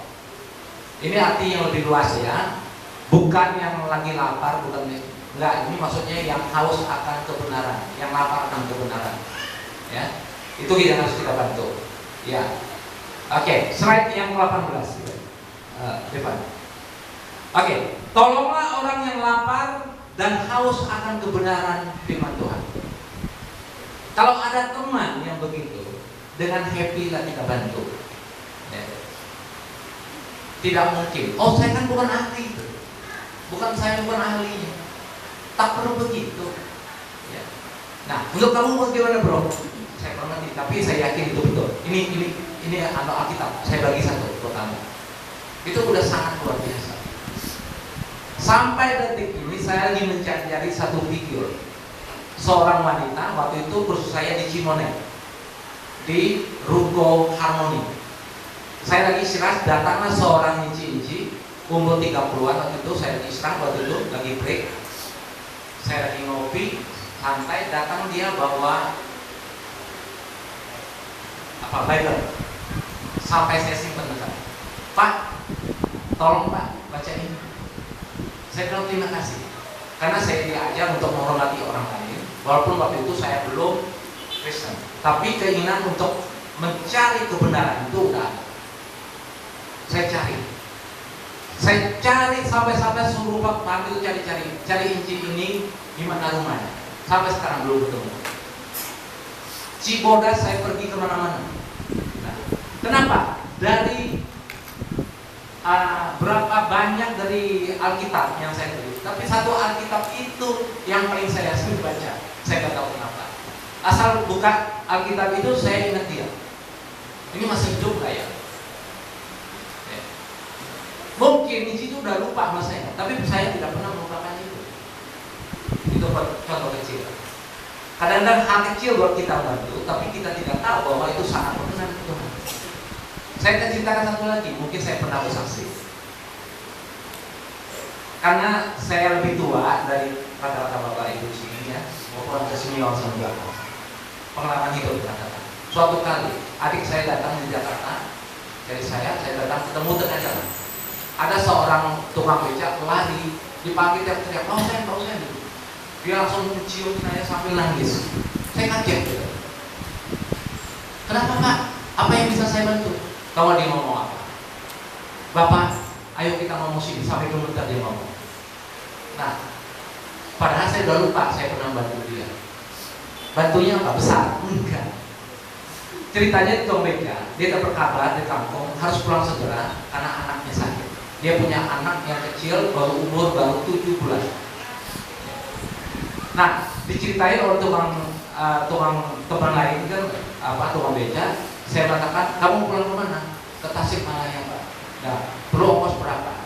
Ini arti yang lebih luas ya. Bukan yang lagi lapar, bukan enggak. Ini maksudnya yang haus akan kebenaran, yang lapar akan kebenaran. Ya. Itu yang harus kita bantu. Ya. Oke, slide yang 18 depan. Oke, tolonglah orang yang lapar dan haus akan kebenaran firman Tuhan. Kalau ada teman yang begitu, dengan happy lah kita bantu. Ya. Tidak mungkin. Oh, saya kan bukan ahli, saya bukan ahlinya. Tak perlu begitu. Ya. Nah, untuk kamu bagaimana bro? Saya pernah, tapi saya yakin itu betul. Ini anak Alkitab. Saya bagi satu buat kamu. Itu udah sangat luar biasa. Sampai detik ini saya lagi mencari satu figur seorang wanita. Waktu itu kursus saya di Cimone, di Ruko Harmoni. Saya lagi istirahat, datanglah seorang inci-inci umur 30-an. Waktu itu saya lagi istirahat, waktu itu lagi break. Saya lagi ngopi santai, datang dia bawa Bible. Sampai saya simpan dekat. Pak, tolong Pak baca ini. Saya bilang terima kasih, karena saya diajar untuk menghormati orang lain. Walaupun waktu itu saya belum Kristen, tapi keinginan untuk mencari kebenaran itu udah. Saya cari sampai suruh Pak itu cari Injil ini gimana rumahnya. Sampai sekarang belum ketemu. Cibodas saya pergi kemana-mana. Nah, kenapa? Dari berapa banyak dari Alkitab yang saya beli, tapi satu Alkitab itu yang paling saya sering baca. Saya nggak tahu kenapa. Asal buka Alkitab itu saya ingat dia. Ini masih hidup nggak ya? Mungkin di situ udah lupa sama saya, tapi saya tidak pernah melupakan itu. Itu contoh kecil. Kadang-kadang hal kecil buat kita bantu, tapi kita tidak tahu bahwa itu sangat berkenan ke Tuhan. Saya akan ceritakan satu lagi, mungkin saya pernah bersaksi. Karena saya lebih tua dari rata-rata bapak ibu sini ya, maupun ke senior senior. Pengalaman hidup katakan. Suatu kali adik saya datang di Jakarta, jadi saya datang ketemu tengah jalan. Ada seorang tukang becak lari, dipanggil teriak-teriak, Pak Husain. Dia langsung mencium saya sambil nangis. Saya kaget gitu. Kenapa Pak? Apa yang bisa saya bantu? Tahu dia ngomong apa? Bapak, ayo kita ngomong sini, sampai gemetar dia ngomong. Nah, padahal saya udah lupa saya pernah bantu dia. Bantunya apa? Besar? Enggak. Ceritanya di tukang beca, dia dapat kabar di kampung harus pulang segera karena anaknya sakit. Dia punya anak yang kecil umur baru 7 bulan. Nah, diceritain oleh tukang teman lain kan, tukang beca. Saya katakan, kamu pulang kemana? Ke Tasikmalaya Pak. Nah, perlu ongkos berapa?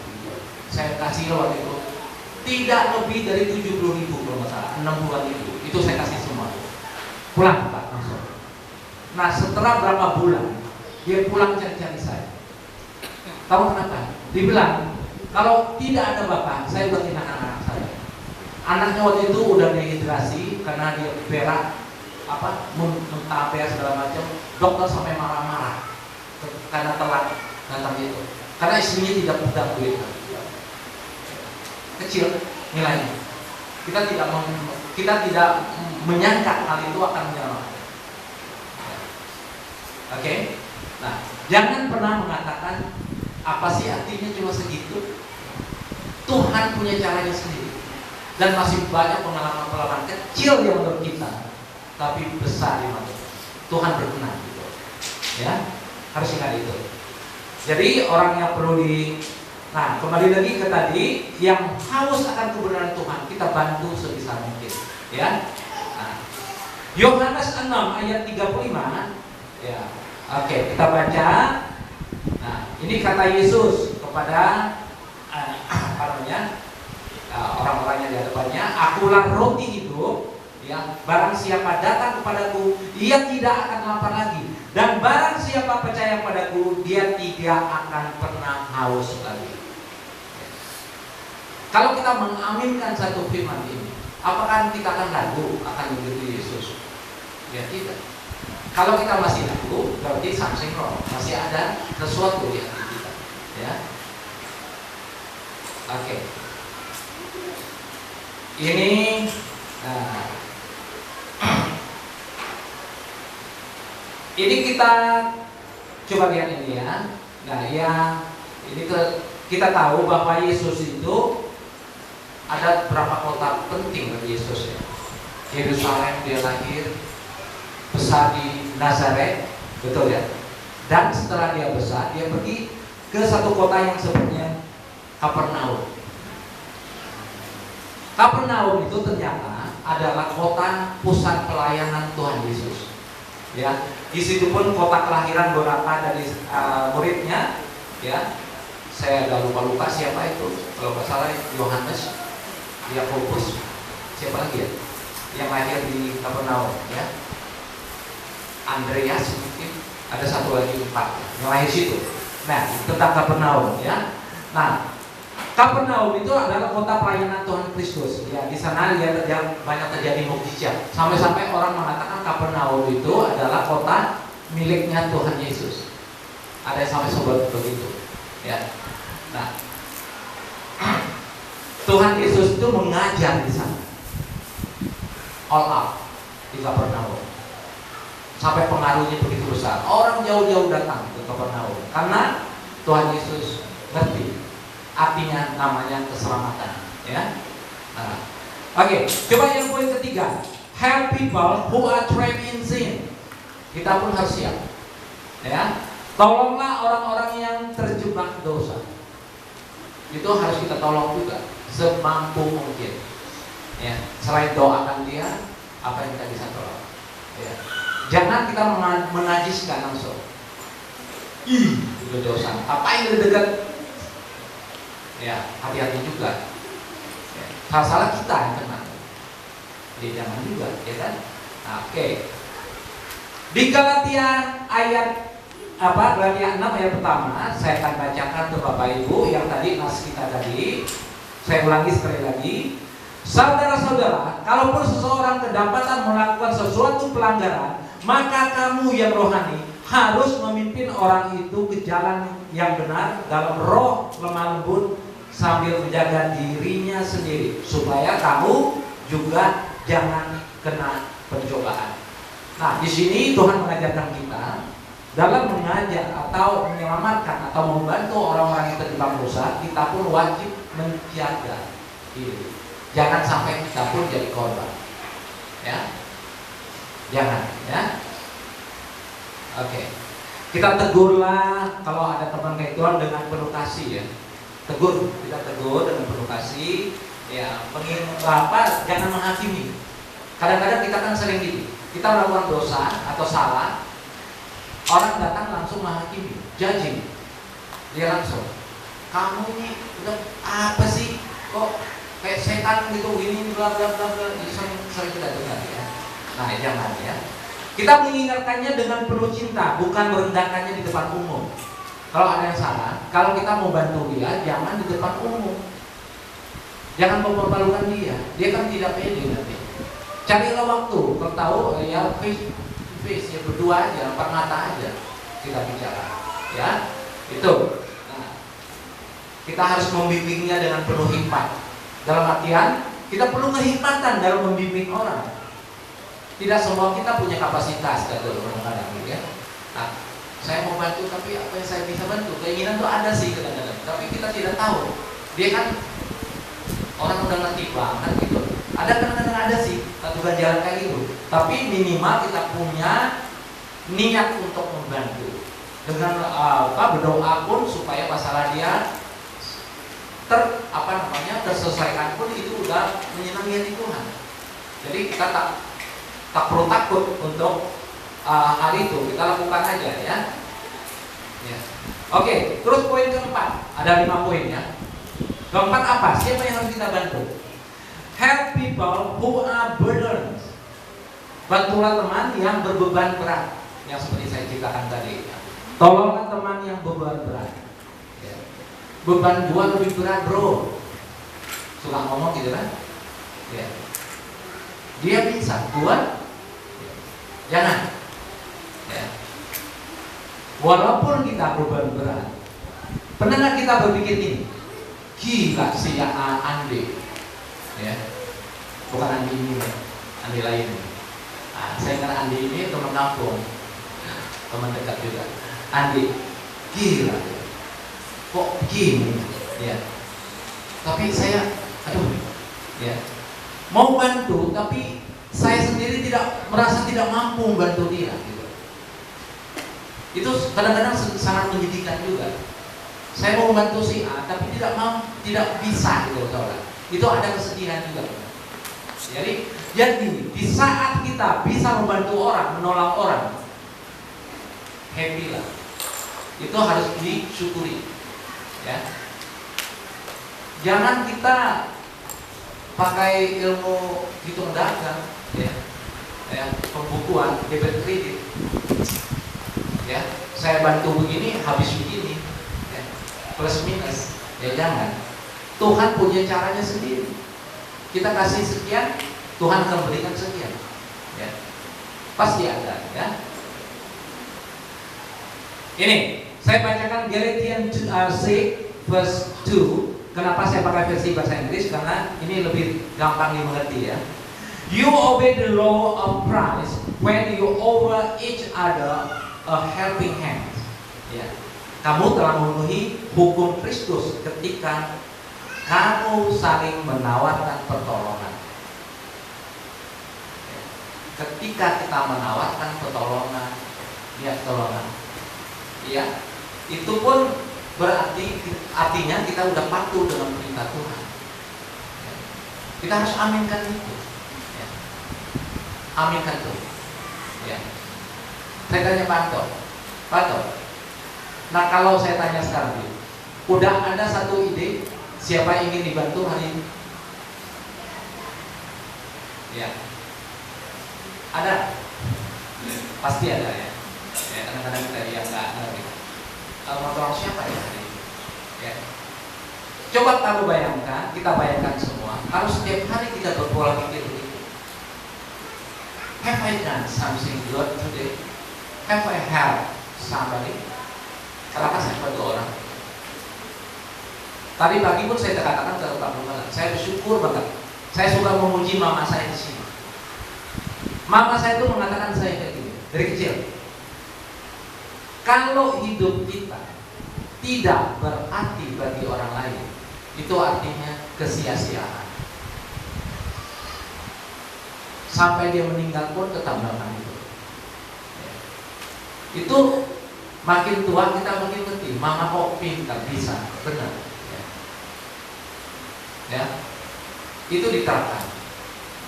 Saya kasih waktu itu tidak lebih dari 70.000 kalau nggak salah, 60.000. Itu saya kasih semua. Pulang Pak langsung. Nah, setelah berapa bulan dia pulang cari-cari saya. Tahu kenapa? Dibilang kalau tidak ada bapak, saya udah kehilangan anak saya. Anaknya waktu itu udah dehidrasi karena dia berak, muntah segala macam. Dokter sampai marah-marah karena telat datang itu. Karena istrinya tidak punya duit. Kecil nilainya. Kita tidak menyangka hal itu akan menyelamatkan. Oke? Nah, jangan pernah mengatakan apa sih artinya cuma segitu. Tuhan punya caranya sendiri. Dan masih banyak pengalaman-pengalaman kecil yang menurut kita, tapi besar di mata Tuhan berkenan gitu. Ya, harus ingat itu. Jadi orang yang perlu Nah, kembali lagi ke tadi, yang haus akan kebenaran Tuhan, kita bantu sebisa mungkin. Ya. Nah, Yohanes 6 ayat 35. Ya. Oke, kita baca. Nah, ini kata Yesus kepada orang-orang yang di hadapannya, akulah roti hidup, ya, barang siapa datang kepadaku, ia tidak akan lapar lagi, dan barang siapa percaya padaku, dia tidak akan pernah haus lagi. Kalau kita mengaminkan satu firman ini, apakah kita akan ragu akan mengikuti Yesus? Ya tidak. Kalau kita masih ragu, berarti something wrong, masih ada sesuatu di hati kita. Ya. Oke. Ini ini kita coba lihat ini ya. Nah, ini kita tahu bahwa Yesus itu ada beberapa kota penting bagi Yesus ya. Yerusalem dia lahir, besar di Nazaret, betul ya. Dan setelah dia besar, dia pergi ke satu kota yang sebutnya Kapernaum. Kapernaum itu ternyata adalah kota pusat pelayanan Tuhan Yesus. Ya, di situ pun kota kelahiran beberapa dari muridnya. Ya, saya agak lupa siapa itu. Kalau nggak salah Yohanes, Yakobus, siapa lagi ya? Yang lahir di Kapernaum. Ya, Andreas mungkin. Ada satu lagi 4 yang lahir situ. Nah, tentang Kapernaum. Ya, nah. Kapernaum itu adalah kota pelayanan Tuhan Kristus. Ya, di sana banyak terjadi mukjizat. Sampai-sampai orang mengatakan Kapernaum itu adalah kota miliknya Tuhan Yesus. Ada yang sampai sobat begitu. Ya. Nah, Tuhan Yesus itu mengajar di sana. All out di Kapernaum. Sampai pengaruhnya begitu besar. Orang jauh-jauh datang ke Kapernaum karena Tuhan Yesus ngerti. Artinya namanya keselamatan, ya. Nah, oke, coba yang poin ketiga, help people who are trapped in sin. Kita pun harus siap, ya. Tolonglah orang-orang yang terjebak dosa. Itu harus kita tolong juga semampu mungkin. Ya, selain doakan dia, apa yang kita bisa tolong. Ya. Jangan kita menajiskan langsung. Itu dosa. Apa yang dekat? Ya, hati-hati juga. Ya, salah kita yang kena. Ya, jangan juga, ya kan? Nah, oke. Di Galatia ayat Galatia 6 ayat pertama, saya akan bacakan untuk Bapak Ibu yang tadi nas kita tadi. Saya ulangi sekali lagi. Saudara-saudara, kalaupun seseorang kedapatan melakukan sesuatu pelanggaran, maka kamu yang rohani harus memimpin orang itu ke jalan yang benar dalam roh lemah lembut sambil menjaga dirinya sendiri supaya kamu juga jangan kena pencobaan. Nah, di sini Tuhan mengajarkan kita dalam mengajak atau menyelamatkan atau membantu orang-orang yang terjebak dosa, kita pun wajib menjaga diri. Jangan sampai kita pun jadi korban. Ya. Jangan, ya. Oke. Kita tegurlah kalau ada teman kayak Tuhan dengan penuh kasih, ya. Tegur, kita tegur dengan penuh kasih. Ya, jangan menghakimi. Kadang-kadang kita kan sering gitu. Kita melakukan dosa atau salah, orang datang langsung menghakimi, judging. Dia langsung, kamu ini udah apa sih? Kok kayak setan gitu, ini bla bla bla bla. Sering kita dengar, ya. Nah, jangan, ya. Kita mengingatkannya dengan penuh cinta, bukan merendahkannya di depan umum. Kalau ada yang salah, kalau kita mau bantu dia, jangan di depan umum. Jangan mempermalukan dia. Dia kan tidak pede nanti. Carilah waktu, kalau tahu ya face to face, ya berdua aja, empat mata aja kita bicara, ya itu. Nah, kita harus membimbingnya dengan penuh hikmat. Dalam artian kita perlu kehikmatan dalam membimbing orang. Tidak semua kita punya kapasitas, kata kadang-kadang, ya. Nah, saya mau bantu tapi apa yang saya bisa bantu? Keinginan itu ada sih kadang-kadang, tapi kita tidak tahu. Dia kan orang udah ngerti banget gitu. Ada kadang-kadang ada sih satu jalan kayak gitu. Tapi minimal kita punya niat untuk membantu dengan berdoa pun supaya masalah dia terselesaikan pun itu udah menyenangi hati Tuhan. Jadi kita tak perlu takut untuk hal itu, kita lakukan aja, ya. Ya. Oke, terus poin keempat, ada 5 poin, ya. Keempat apa? Siapa yang harus kita bantu? Help people who are burdened. Bantulah teman yang berbeban berat, yang seperti saya ceritakan tadi. Tolonglah teman yang beban berat. Ya. Beban gua lebih berat, bro. Suka ngomong gitu kan? Ya. Dia bisa, gua jangan. Ya. Walaupun kita beban berat, pernah nggak kita berpikir ini? Gila si Andi. Ya, bukan Andi ini, Andi lain. Nah, saya ingat Andi ini teman kampung, teman dekat juga. Andi, gila, kok begini? Ya, tapi saya, aduh, ya, mau bantu, tapi saya sendiri merasa tidak mampu membantu dia. Gitu. Itu kadang-kadang sangat menyedihkan juga. Saya mau membantu si A, tapi tidak bisa, gitu, saudara. Itu ada kesedihan juga. Jadi di saat kita bisa membantu orang, menolong orang, happy lah. Itu harus disyukuri, ya. Jangan kita pakai ilmu hitung dagang, ya, pembukuan, debit kredit, ya. Saya bantu begini, habis begini, ya. Plus minus, ya jangan. Tuhan punya caranya sendiri. Kita kasih sekian, Tuhan akan berikan sekian. Ya. Pasti ada, ya. Ini saya bacakan Galatians 6 verse 2. Kenapa saya pakai versi bahasa Inggris? Karena ini lebih gampang dimengerti, ya. You obey the law of Christ when you offer each other a helping hand. Ya. Kamu telah memenuhi hukum Kristus ketika kamu saling menawarkan pertolongan. Ketika kita menawarkan pertolongan, ya, itu pun artinya kita udah patuh dengan perintah Tuhan. Kita harus aminkan itu. Ya. Aminkan itu. Ya. Saya tanya Pak Anto. Nah, kalau saya tanya sekarang, udah ada satu ide? Siapa yang ingin dibantu hari ini? Ya, ada, pasti ada, ya. Ya, kadang-kadang kita yang nggak ngerti. Mau tolong siapa ya hari ini? Ya. Coba kamu bayangkan, kita bayangkan semua. Kalau setiap hari kita berpola pikir begitu. Have I done something good today? Have I helped somebody? Kenapa saya bantu orang? Tadi pagi pun saya katakan ke Pak Muhammad, saya bersyukur banget. Saya suka memuji mama saya di sini. Mama saya itu mengatakan saya kayak gini dari kecil. Kalau hidup kita tidak berarti bagi orang lain, itu artinya kesia-siaan. Sampai dia meninggal pun tetap melakukan itu. Itu makin tua kita makin ngerti. Mama kok pintar, bisa, benar. Ya, itu diterapkan.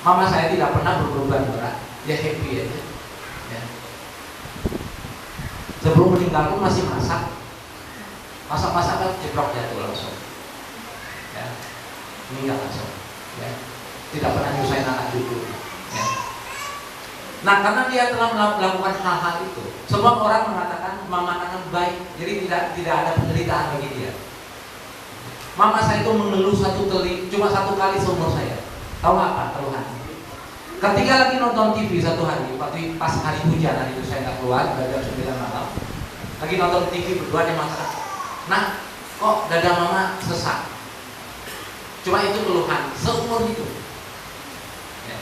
Mama saya tidak pernah berbeban berat, dia happy aja. Ya. Sebelum meninggal pun masih masak kan jeblok jatuh langsung. Ya, meninggal langsung. Ya, tidak pernah nyusahin anak cucu. Ya. Nah, karena dia telah melakukan hal-hal itu, semua orang mengatakan mama akan baik, jadi tidak ada penderitaan bagi dia. Mama saya itu mengeluh cuma satu kali seumur saya. Tahu apa keluhan? Ketika lagi nonton TV satu hari, waktu pas hari hujan itu saya nggak keluar, jam 9 malam. Lagi nonton TV berdua dia masak. Nah, kok dada mama sesak? Cuma itu keluhan seumur hidup. Ya.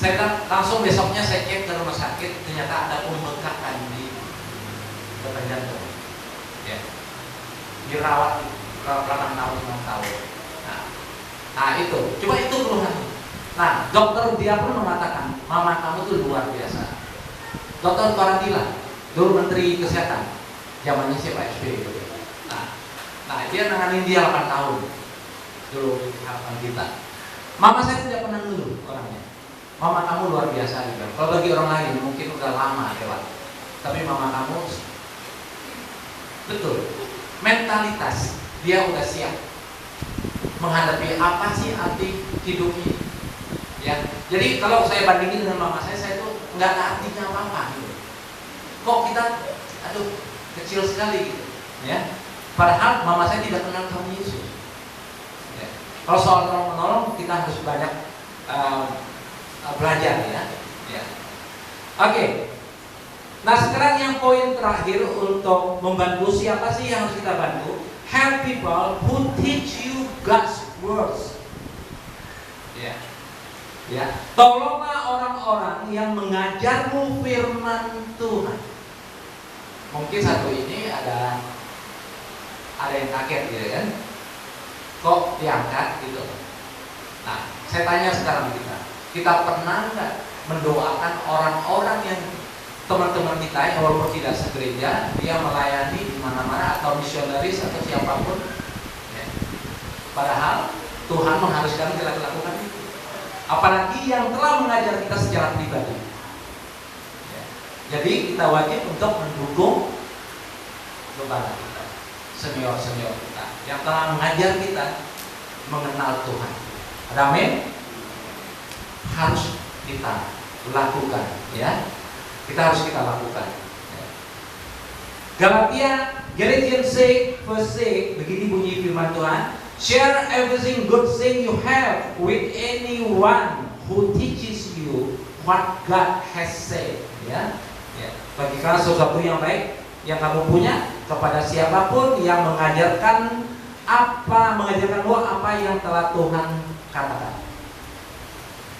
Saya langsung besoknya saya cek ke rumah sakit, ternyata ada pembengkakan di depan jantung. Ya. Dirawat selama 6 tahun. Nah itu, cuma itu keluhan. Nah, dokter dia pun mengatakan, mama kamu tuh luar biasa. Dokter Paradila, dulu Menteri Kesehatan, zamannya si Pak SBY. Nah, dia nanganin dia 8 tahun dulu harapan kita. Mama saya tidak pernah ngeluh orangnya. Mama kamu luar biasa juga. Kalau bagi orang lain mungkin udah lama lewat, tapi mama kamu betul mentalitas. Dia udah siap menghadapi apa sih arti hidup ini. Ya, jadi kalau saya bandingin dengan mama saya itu nggak ada artinya apa-apa gitu. Kok kita, aduh, kecil sekali gitu. Ya, padahal mama saya tidak kenal Tuhan Yesus. Ya. Kalau soal tolong-menolong kita harus banyak belajar ya. Ya. Oke. Nah sekarang yang poin terakhir untuk membantu, siapa sih yang harus kita bantu? Help people who teach you God's words. Ya, ya. Tolonglah orang-orang yang mengajarmu firman Tuhan. Mungkin satu ini ada yang kaget gitu kan? Kok diangkat gitu? Nah, saya tanya sekarang kita pernah nggak mendoakan orang-orang yang teman-teman kita yang walaupun tidak segereja, dia melayani di mana-mana atau misionaris atau siapapun, ya. Padahal Tuhan mengharuskan kita lakukan itu. Apalagi yang telah mengajar kita secara pribadi. Ya. Jadi kita wajib untuk mendukung gembala kita, senior-senior kita yang telah mengajar kita mengenal Tuhan. Amin. Harus kita lakukan, ya. Kita harus lakukan. Galatia, Galatians 6 verse 6, begini bunyi firman Tuhan. Share everything good thing you have with anyone who teaches you what God has said. Ya, bagikan sesuatu yang baik yang kamu punya kepada siapapun yang mengajarkan lu apa yang telah Tuhan katakan.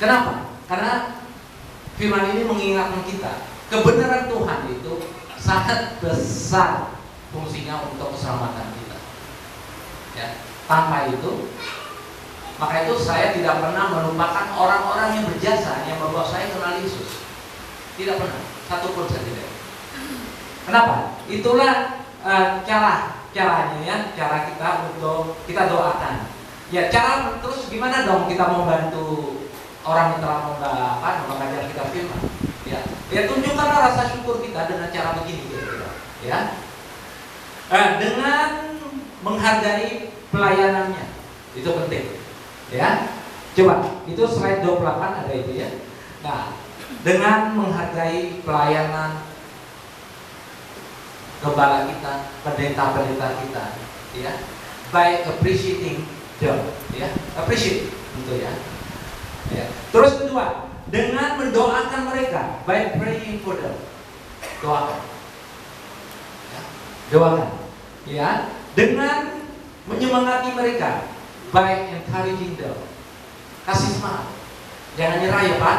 Kenapa? Karena firman ini mengingatkan kita. Kebenaran Tuhan itu sangat besar fungsinya untuk keselamatan kita. Ya, tanpa itu, maka itu saya tidak pernah melupakan orang-orang yang berjasa yang membawa saya kenal Yesus. Tidak pernah, satupun saya tidak. Kenapa? Itulah caranya ya, cara kita untuk kita doakan. Ya, cara terus gimana dong kita membantu orang yang telah mengajar kita firman. Ya tunjukkanlah rasa syukur kita dengan cara begini kira-kira, ya. Dengan menghargai pelayanannya, itu penting, ya. Coba itu slide 28 ada itu ya. Nah, dengan menghargai pelayanan gembala kita, pendeta-pendeta kita, ya, by appreciating them, ya, appreciate, gitu ya. Ya. Terus kedua, dengan mendoakan mereka, by praying for them, doakan. Doakan, ya, dengan menyemangati mereka by encouraging them. Kasih semangat. Jangan nyerah ya Pak.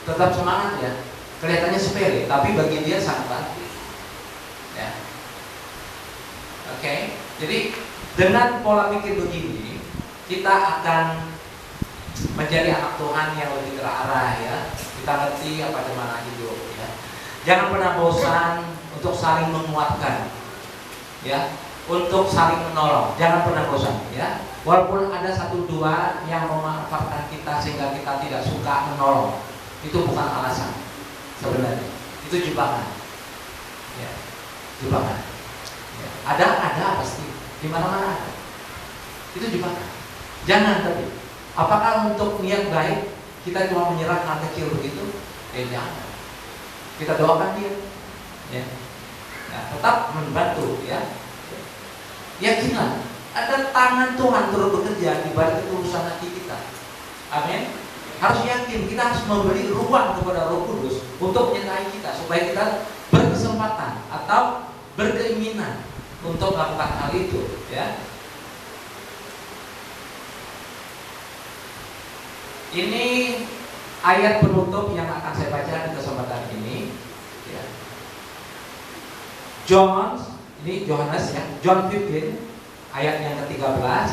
Tetap semangat ya. Kelihatannya sepele, tapi bagi dia sangat penting. Ya. Oke. Jadi dengan pola pikir begini, kita akan menjadi anak Tuhan yang lebih terarah ya. Kita ngerti apa gimana hidup ya. Jangan pernah bosan untuk saling menguatkan, ya, untuk saling menolong. Jangan pernah bosan, ya. Walaupun ada satu dua yang memanfaatkan kita sehingga kita tidak suka menolong, itu bukan alasan sebenarnya. Itu jebakan, ya, jebakan. Ya. Ada pasti, di mana-mana ada. Itu jebakan. Jangan tapi. Apakah untuk niat baik kita cuma menyerah hal kecil begitu? Jangan. Kita doakan dia, ya. Nah, tetap membantu, ya. Yakinlah ada tangan Tuhan turut bekerja di balik ketulusan hati kita. Amin. Harus yakin, kita harus memberi ruang kepada Roh Kudus untuk menyertai kita supaya kita berkesempatan atau berkeinginan untuk melakukan hal itu, ya. Ini ayat penutup yang akan saya baca di kesempatan ini, ya. Yohanes ya, John 15 ayat yang ke-13.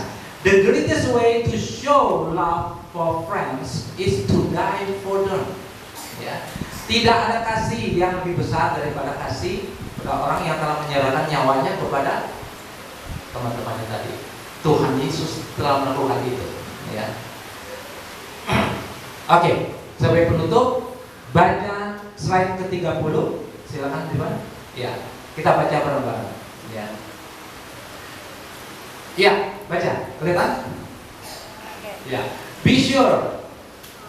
The greatest way to show love for friends is to die for them. Ya. Tidak ada kasih yang lebih besar daripada kasih pada orang yang telah menyerahkan nyawanya kepada teman-temannya tadi. Tuhan Yesus telah melakukan itu, ya. Oke, sebagai penutup baca slide ke-30. Silakan Diman. Ya, kita baca bareng-bareng. Ya. Ya, baca. Kelihatan? Ya. Be sure.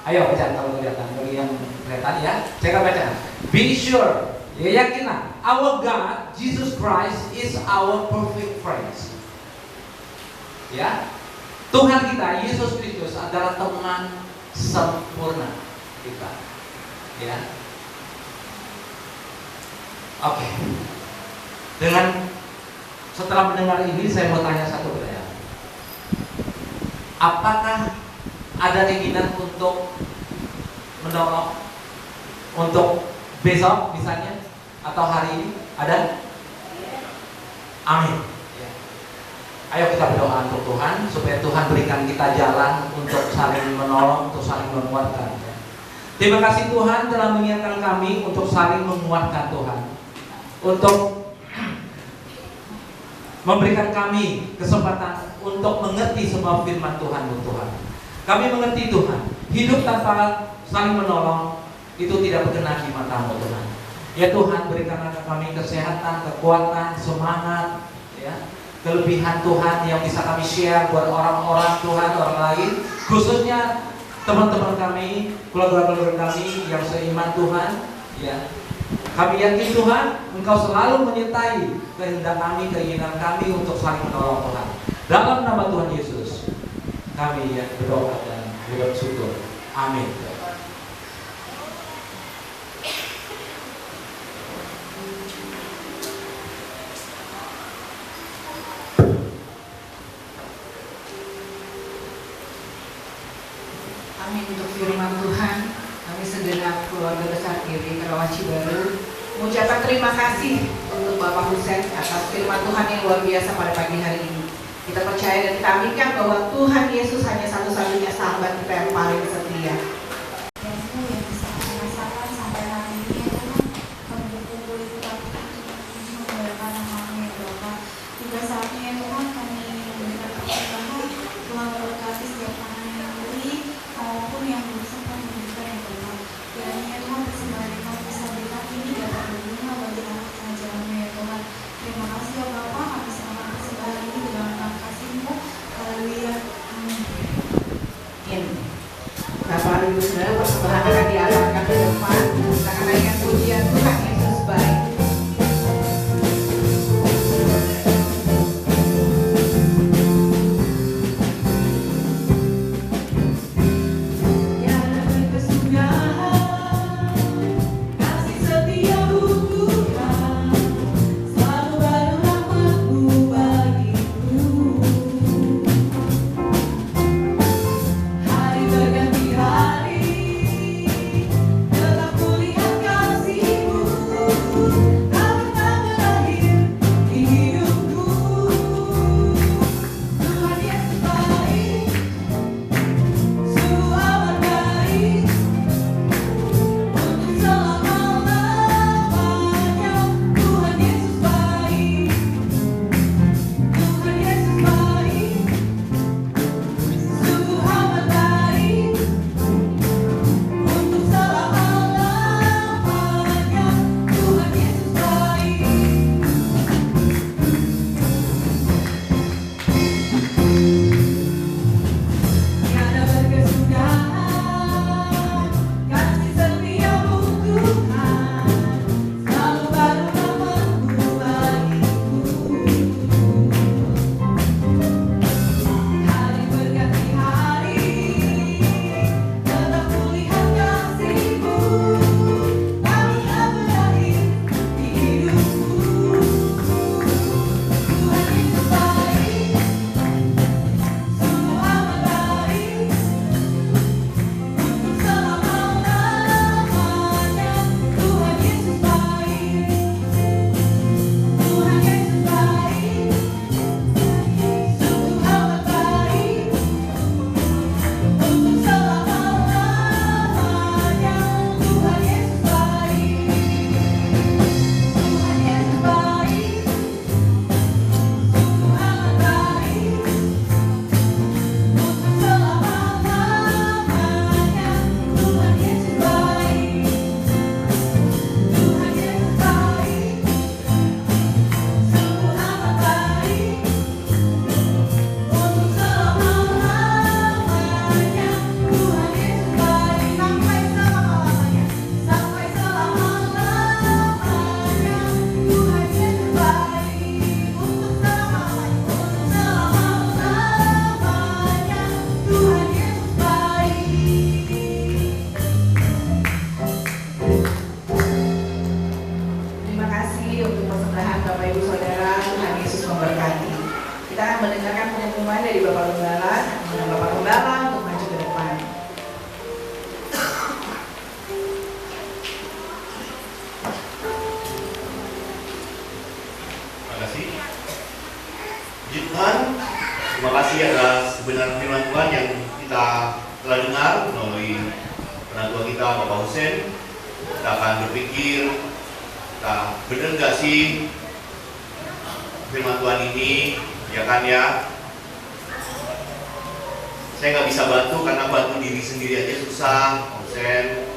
Ayo baca kalau kelihatan. Bagi yang kelihatan ya, saya akan baca. Be sure. Ya, yakinlah. Our God, Jesus Christ is our perfect friends. Ya. Tuhan kita, Yesus Kristus adalah teman sempurna kita, ya. Oke. Dengan setelah mendengar ini, saya mau tanya satu pertanyaan. Apakah ada keinginan untuk menolong untuk besok misalnya atau hari ini? Ada? Amin. Ayo kita berdoa untuk Tuhan supaya Tuhan berikan kita jalan untuk saling menolong, untuk saling menguatkan. Terima kasih Tuhan telah mengingatkan kami untuk saling menguatkan Tuhan, untuk memberikan kami kesempatan untuk mengerti semua firman Tuhan, Tuhan. Kami mengerti Tuhan, hidup tanpa saling menolong itu tidak berkenan di mata-Mu Tuhan. Ya Tuhan, berikanlah kami kesehatan, kekuatan, semangat, ya. Kelebihan Tuhan yang bisa kami share buat orang-orang Tuhan, orang lain, khususnya teman-teman kami, keluarga-keluarga kami yang seiman Tuhan, ya. Kami yakin Tuhan, Engkau selalu menyertai kehendak kami, keinginan kami untuk saling menolong Tuhan. Dalam nama Tuhan Yesus, kami berdoa dan bersyukur. Amin. Amin. Untuk firman Tuhan, kami segenap keluarga besar GBI Karawaci Baru mengucapkan terima kasih untuk Bapak Husein atas firman Tuhan yang luar biasa pada pagi hari ini. Kita percaya dan kita aminkan bahwa Tuhan Yesus hanya satu-satunya sahabat kita yang paling setia. Yang bisa merasakan sampai hari ini adalah kami berkumpul itu untuk memuliakan nama-Mu ya Bapa. Juga saatnya ya Tuhan kami memberikan persembahan, Tuhan berkati setiap tangan yang beri maupun yang bersempat memberikan ya Bapa. Kiranya Tuhan persembahan yang kami bisa berikan ini dapat berguna bagi anak ajaran-Mu ya Tuhan. Terima kasih ya Bapa, kami serahkan persembahan ini di dalam nama kasih-Mu. Haleluya. Amin. Bapak Ibu Saudara, persembahan akan diarahkan ke depan. Kita akan naikkan pujian Tuhan Yesus baik. Kasih setiamu Tuhan, selalu barulah Kita mendengarkan pengumuman dari Bapak Gembala dan Bapak Gembala untuk maju ke depan. Terima kasih. Puji Tuhan, terima kasih atas kebenaran firman Tuhan yang kita telah dengar melalui penatua kita Bapak Husen. Kita akan berpikir, kita benar nggak sih firman Tuhan ini, ya kan ya? Saya nggak bisa bantu karena bantu diri sendiri aja susah, Husen.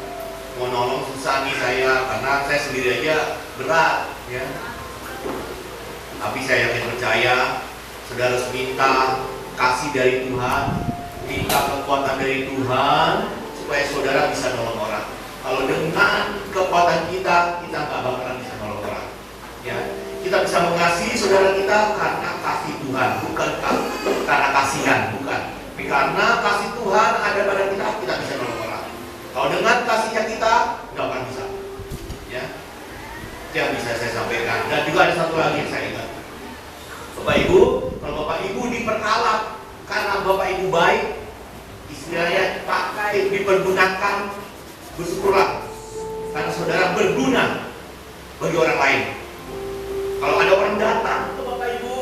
Mau nolong susah nih saya, karena saya sendiri aja berat, ya. Tapi saya yakin percaya, saudara harus minta kasih dari Tuhan, minta kekuatan dari Tuhan, supaya saudara bisa nolong orang. Kalau dengan kekuatan kita nggak bakalan bisa nolong orang. Ya, kita bisa mengasihi saudara kita karena kasih Tuhan, bukan karena kasihan, bukan. Tapi karena kasih Tuhan ada pada kita, kita bisa nolong orang. Kalau dengan kasihnya kita nggak akan bisa. Ya, itu yang bisa saya sampaikan. Dan juga ada satu lagi yang saya ingat. Bapak Ibu, kalau Bapak Ibu diperkalap karena Bapak Ibu baik, istilahnya pakai, dipergunakan, bersyukurlah karena saudara berguna bagi orang lain. Kalau ada orang datang ke Bapak Ibu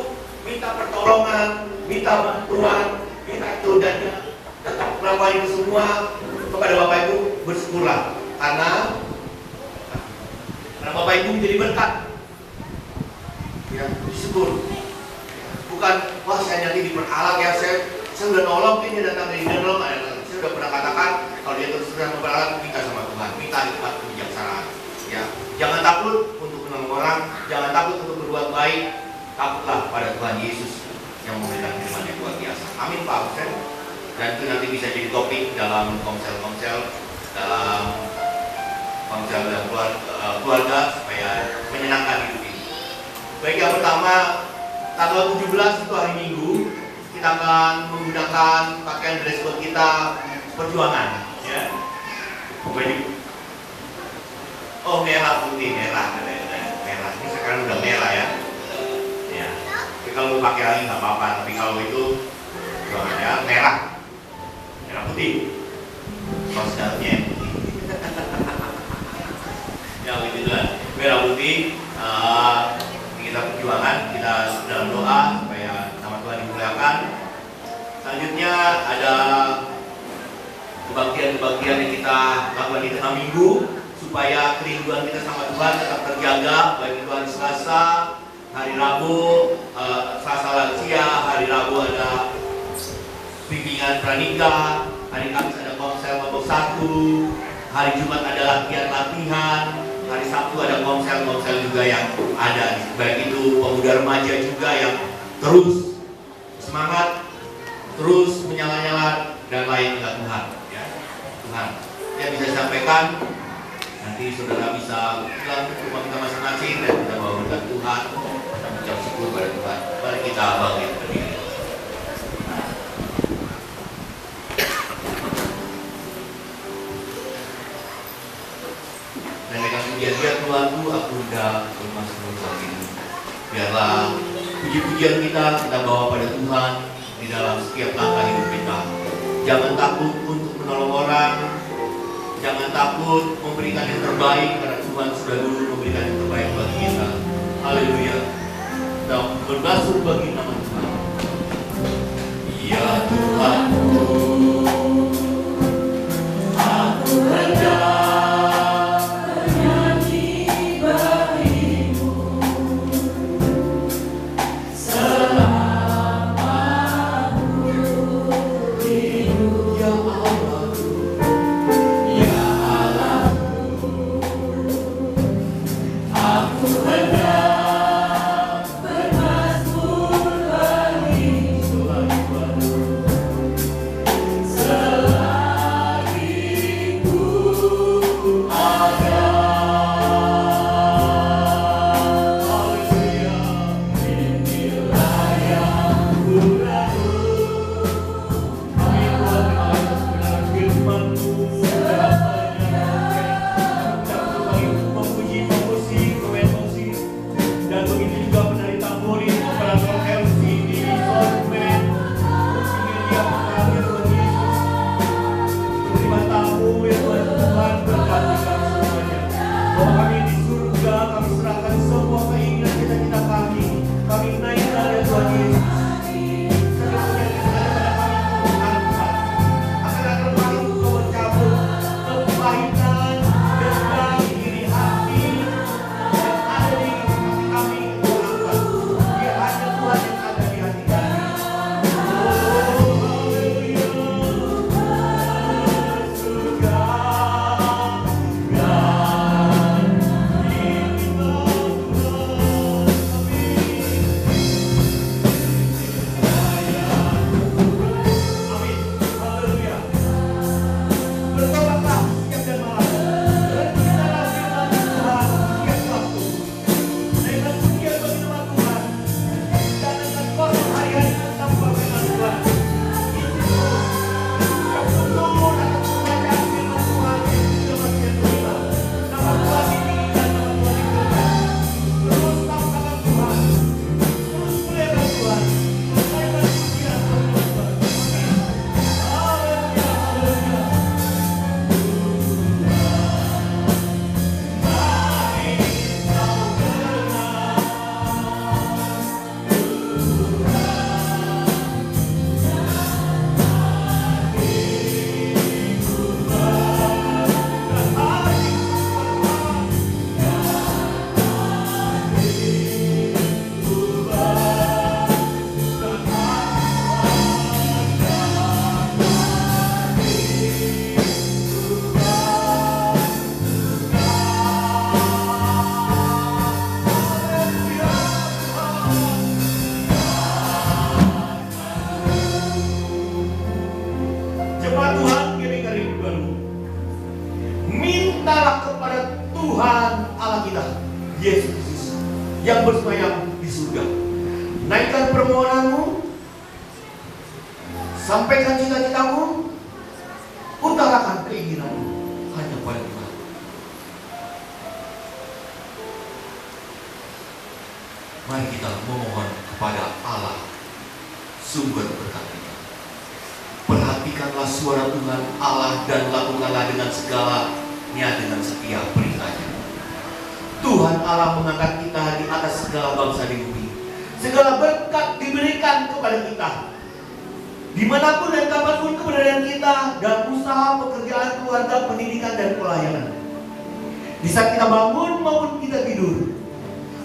minta pertolongan, minta bantuan, minta itu dan tetap melakukan itu semua kepada Bapak Ibu, bersyukurlah karena Bapak Ibu menjadi berkat. Ya, bersyukur. Bukan, wah saya nanti diperalak ya, saya udah nolong, ini datang dari nolong, saya udah pernah katakan kalau dia terus-terusan memperalak, minta sama Tuhan, minta hikmat kebijaksanaan. Ya, jangan takut untuk menolong orang, jangan takut untuk berbuat baik, takutlah pada Tuhan Yesus yang memberikan firman yang luar biasa. Amin Pak Husen. Dan itu nanti bisa jadi topik dalam komsel-komsel, dalam komsel dan keluarga supaya menyenangkan hidup ini. Baik, yang pertama, tanggal 17 itu hari Minggu, kita akan menggunakan pakaian dress code kita perjuangan, ya. Oh merah putih, merah. Ini sekarang udah merah ya. Ya. Jadi kalau mau pakai lagi nggak apa-apa, tapi kalau itu perjuangan ya merah putih. Kalau sedalamnya yang putih. Ya begitu lah. Merah putih. Kita perjuangan, kita dalam doa supaya nama Tuhan dimuliakan. Selanjutnya ada kebaktian-kebaktian yang kita lakukan di tengah minggu supaya kerinduan kita sama Tuhan tetap terjaga. Baik itu hari Selasa, hari Rabu, Selasa lansia, hari Rabu ada bimbingan pranikah, hari Kamis ada komsel mabok 1, hari Jumat ada latihan, hari Sabtu ada komsel juga yang ada, baik itu pemuda remaja juga yang terus semangat, terus menyala-nyala dan lain dengan Tuhan. Ya, Tuhan yang bisa sampaikan. Nanti saudara bisa pulang ke rumah kita masing-masing dan kita bawa berkat Tuhan, mengucap syukur pada Tuhan. Mari kita bangkit berdiri. Dan dengan pujian Tuhanku, aku udah bermasuk lagi. Biarlah puji-pujian kita bawa pada Tuhan di dalam setiap langkah hidup kita. Jangan takut untuk menolong orang, jangan takut memberikan yang terbaik karena Tuhan sudah dulu memberikan yang terbaik bagi kita. Haleluya. Kita berbasuh bagi nama Tuhan. Ya Tuhanku, aku hendak bermasmur Sampaikan cita-citamu, utarakan keinginanmu hanya pada Tuhan. Mari kita memohon kepada Allah, sumber berkat kita. Perhatikanlah suara Tuhan Allah dan lakukanlah dengan segalanya dengan setia perintahnya. Tuhan Allah mengangkat kita di atas segala bangsa di bumi. Segala berkat diberikan kepada kita. Dimanapun dan kapanpun keberadaan kita, dan usaha, pekerjaan, keluarga, pendidikan, dan pelayanan. Di saat kita bangun maupun kita tidur,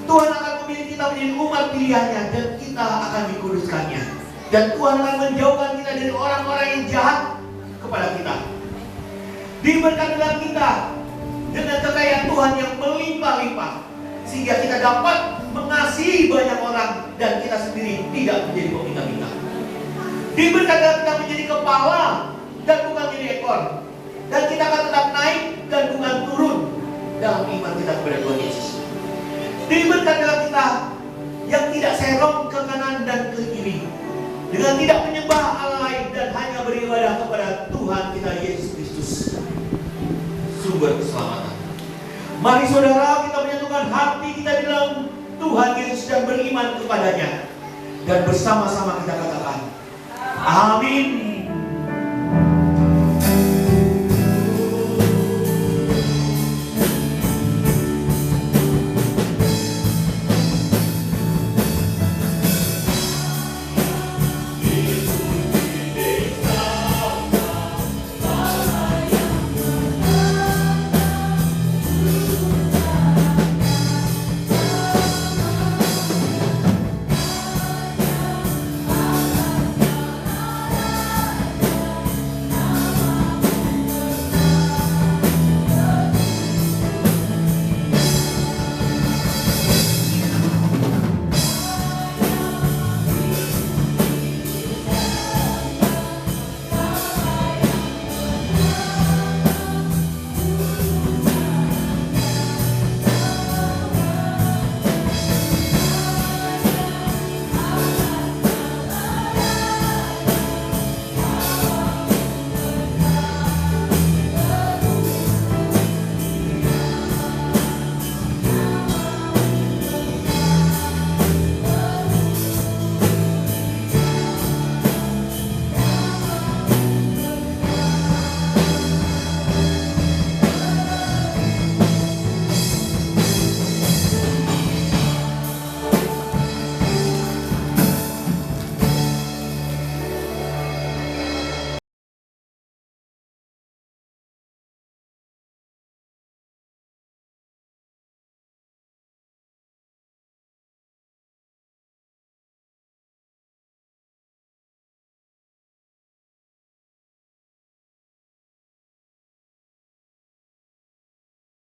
Tuhan akan memilih kita menjadi umat pilihannya, dan kita akan dikuduskannya. Dan Tuhan akan menjauhkan kita dari orang-orang yang jahat kepada kita. Diberkatilah kita dengan kekayaan Tuhan yang melimpah-limpah, sehingga kita dapat mengasihi banyak orang dan kita sendiri tidak menjadi peminta-minta. Diberkatilah kita menjadi kepala dan bukan menjadi ekor, dan kita akan tetap naik dan bukan turun dalam iman kita kepada Tuhan Yesus. Diberkatilah kita yang tidak serong ke kanan dan ke kiri, dengan tidak menyembah Allah lain dan hanya beribadah kepada Tuhan kita Yesus Kristus, sumber keselamatan. Mari saudara, kita menyatukan hati kita di dalam Tuhan Yesus dan beriman kepadanya, dan bersama-sama kita katakan amin.